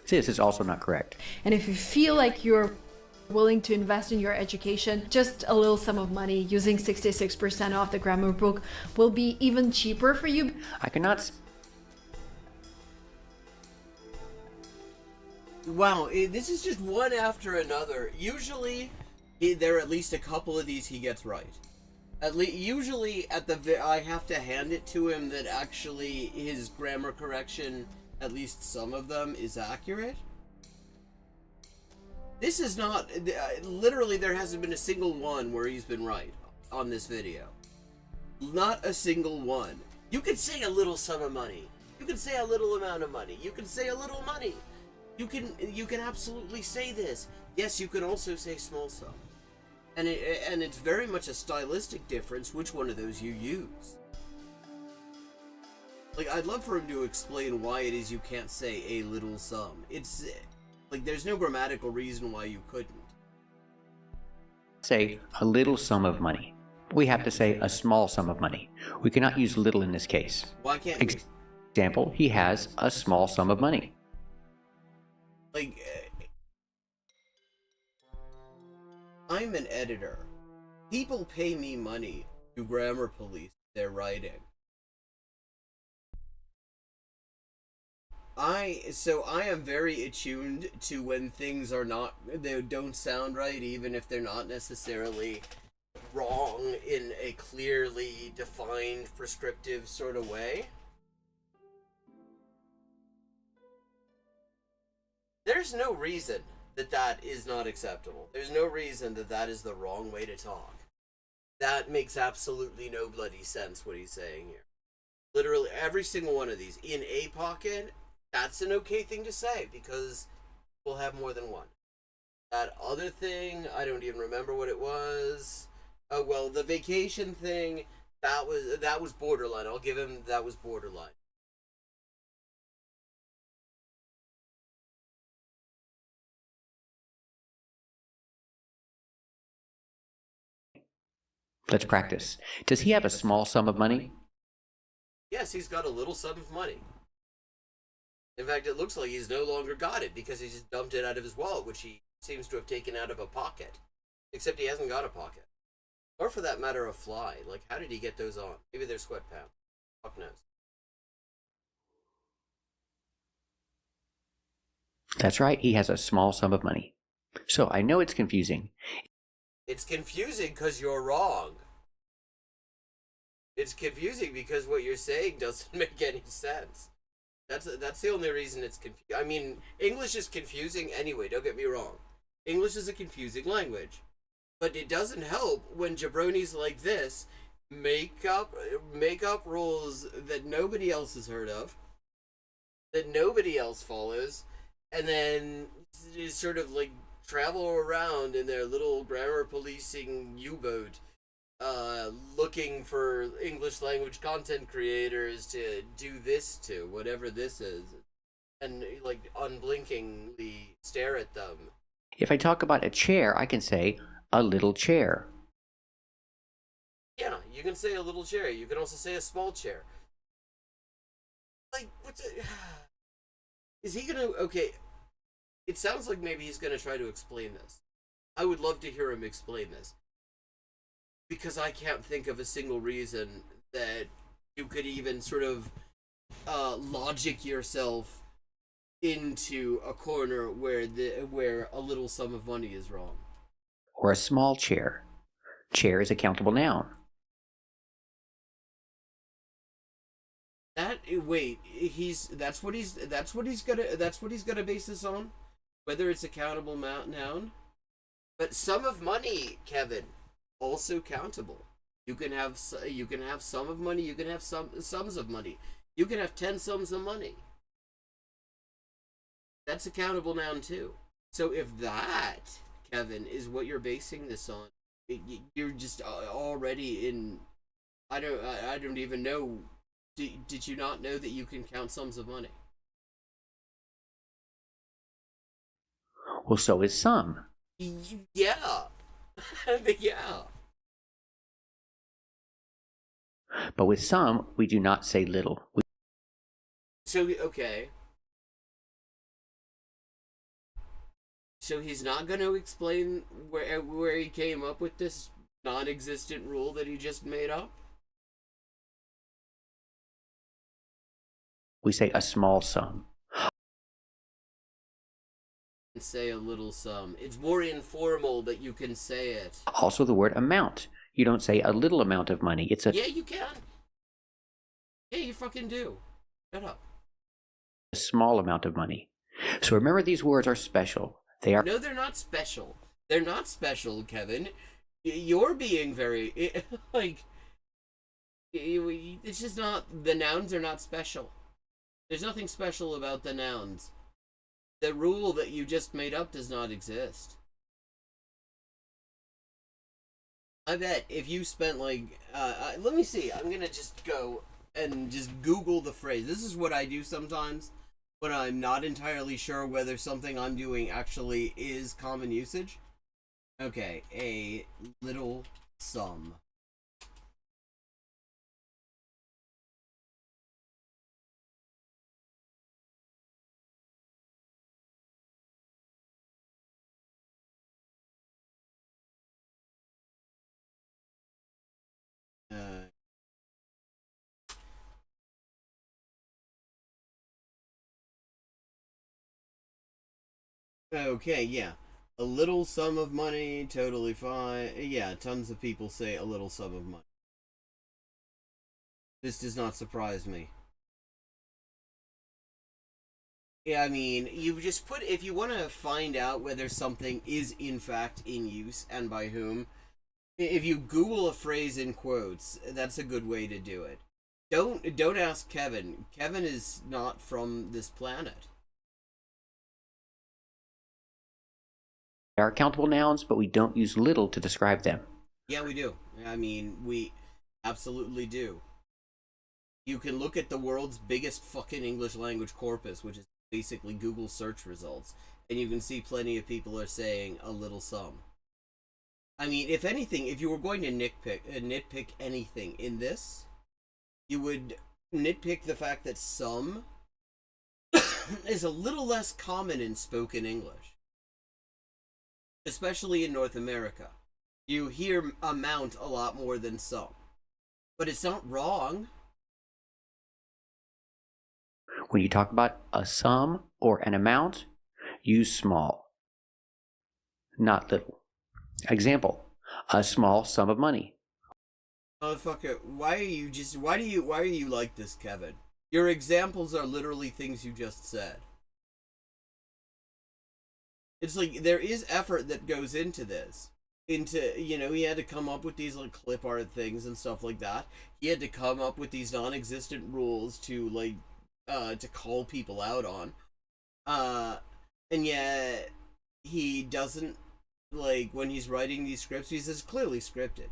This is also not correct. And if you feel like you're willing to invest in your education, just a little sum of money using 66% off the grammar book will be even cheaper for you. I cannot... Wow, this is just one after another. Usually, there are at least a couple of these he gets right. Usually, I have to hand it to him that actually his grammar correction, at least some of them, is accurate. This is not... literally, there hasn't been a single one where he's been right on this video. Not a single one. You could say a little sum of money. You can say a little amount of money. You can say a little money. You can absolutely say this. Yes, you can also say small sum. And it's very much a stylistic difference which one of those you use. Like, I'd love for him to explain why it is you can't say a little sum. It's like there's no grammatical reason why you couldn't. Say a little sum of money. We have to say a small sum of money. We cannot use little in this case. Why can't we? Example, he has a small sum of money. Like, I'm an editor. People pay me money to grammar police their writing. So I am very attuned to when things they don't sound right, even if they're not necessarily wrong in a clearly defined, prescriptive sort of way. There's no reason that is not acceptable. There's no reason that is the wrong way to talk. That makes absolutely no bloody sense, what he's saying here. Literally every single one of these. In a pocket, that's an okay thing to say, because we'll have more than one. That other thing, I don't even remember what it was. Oh, well, the vacation thing, that was borderline. I'll give him that was borderline. Let's practice. Does he have a small sum of money? Yes, he's got a little sum of money. In fact, it looks like he's no longer got it because he just dumped it out of his wallet, which he seems to have taken out of a pocket. Except he hasn't got a pocket. Or for that matter, a fly. Like, how did he get those on? Maybe they're sweatpants. Fuck knows. That's right, he has a small sum of money. So I know it's confusing. It's confusing because you're wrong. It's confusing because what you're saying doesn't make any sense. That's the only reason it's confusing. I mean, English is confusing anyway, don't get me wrong. English is a confusing language. But it doesn't help when jabronis like this make up rules that nobody else has heard of, that nobody else follows, and then just sort of like travel around in their little grammar policing U-boat, looking for English language content creators to do this to, whatever this is, and like unblinkingly stare at them. If I talk about a chair, I can say a little chair. Yeah, you can say a little chair. You can also say a small chair. Like, what's it? Is he gonna? Okay, it sounds like maybe he's gonna try to explain this. I would love to hear him explain this, because I can't think of a single reason that you could even sort of logic yourself into a corner where a little sum of money is wrong. Or a small chair. Chair is a countable noun. That's what he's gonna base this on, whether it's a countable noun. But sum of money, Kevin, also countable. You can have sum of money. You can have sums of money. You can have 10 sums of money. That's a countable noun too. So if that, Kevin, is what you're basing this on, you're just already in. I don't even know. Did you not know that you can count sums of money? Well, so is some. Yeah. Yeah. But with some, we do not say little. So, okay. So he's not going to explain where he came up with this non-existent rule that he just made up? We say a small sum. Say a little sum. It's more informal, but you can say it. Also the word amount. You don't say a little amount of money. It's a... Yeah, you can. Yeah, you fucking do. Shut up. A small amount of money. So remember, these words are special. They are... No, they're not special. They're not special, Kevin. You're being very... like... It's just not... The nouns are not special. There's nothing special about the nouns. The rule that you just made up does not exist. I bet if you spent like... let me see. I'm gonna just go and just Google the phrase. This is what I do sometimes when I'm not entirely sure whether something I'm doing actually is common usage. Okay, a little sum. Okay, yeah. A little sum of money, totally fine. Yeah, tons of people say a little sum of money. This does not surprise me. Yeah, I mean, you just put, if you want to find out whether something is in fact in use and by whom, if you Google a phrase in quotes, that's a good way to do it. Don't ask Kevin. Kevin is not from this planet. They are countable nouns, but we don't use little to describe them. Yeah, we do. I mean, we absolutely do. You can look at the world's biggest fucking English language corpus, which is basically Google search results, and you can see plenty of people are saying a little sum. I mean, if anything, if you were going to nitpick anything in this, you would nitpick the fact that some is a little less common in spoken English. Especially in North America. You hear amount a lot more than some. But it's not wrong. When you talk about a sum or an amount, use small, not little. Example, a small sum of money. Motherfucker, why are you like this, Kevin? Your examples are literally things you just said. It's like, there is effort that goes into this. He had to come up with these like clip art things and stuff like that. He had to come up with these non-existent rules to like, to call people out on. And yet, he doesn't, like, when he's writing these scripts, he's just clearly scripted.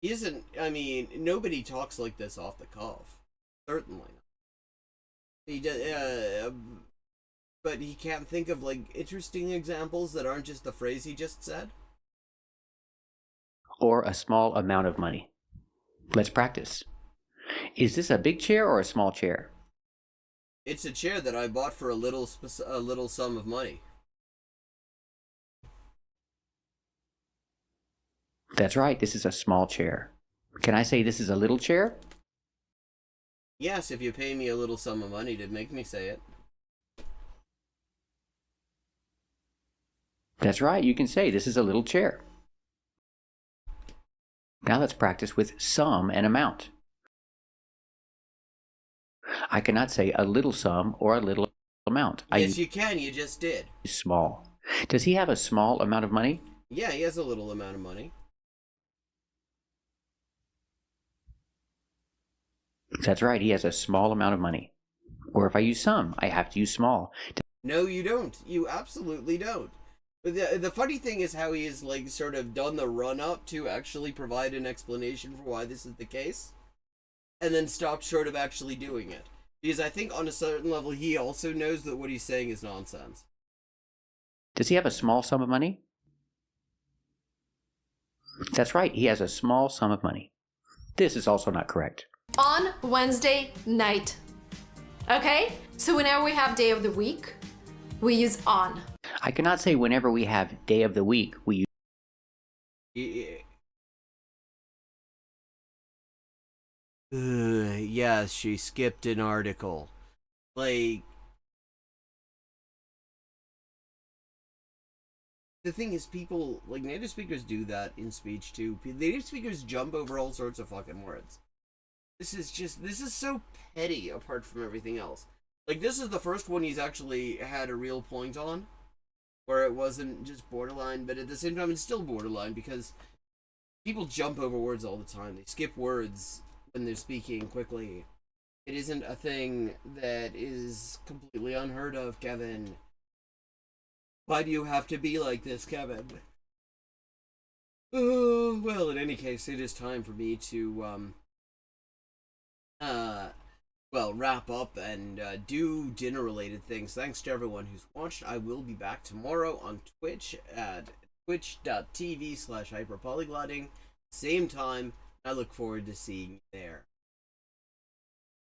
He isn't, I mean, nobody talks like this off the cuff. Certainly not. He does, but he can't think of, like, interesting examples that aren't just the phrase he just said? Or a small amount of money. Let's practice. Is this a big chair or a small chair? It's a chair that I bought for a little sum of money. That's right, this is a small chair. Can I say this is a little chair? Yes, if you pay me a little sum of money to make me say it. That's right, you can say this is a little chair. Now let's practice with sum and amount. I cannot say a little sum or a little amount. Yes, you can. You just did. Small. Does he have a small amount of money? Yeah, he has a little amount of money. That's right, he has a small amount of money. Or if I use sum, I have to use small. No, you don't. You absolutely don't. But the funny thing is how he has, like, sort of done the run-up to actually provide an explanation for why this is the case, and then stopped short of actually doing it. Because I think on a certain level he also knows that what he's saying is nonsense. Does he have a small sum of money? That's right, he has a small sum of money. This is also not correct. On Wednesday night. Okay? So whenever we have day of the week, we use on. I cannot say whenever we have day of the week, we use... Yes, she skipped an article. Like... The thing is, people, like, native speakers do that in speech too. Native speakers jump over all sorts of fucking words. This is so petty apart from everything else. Like, this is the first one he's actually had a real point on, where it wasn't just borderline, but at the same time it's still borderline, because people jump over words all the time. They skip words when they're speaking quickly. It isn't a thing that is completely unheard of, Kevin. Why do you have to be like this, Kevin? Oh, well, in any case, it is time for me to, well, wrap up and do dinner-related things. Thanks to everyone who's watched. I will be back tomorrow on Twitch at twitch.tv/hyperpolyglotting. Same time. I look forward to seeing you there.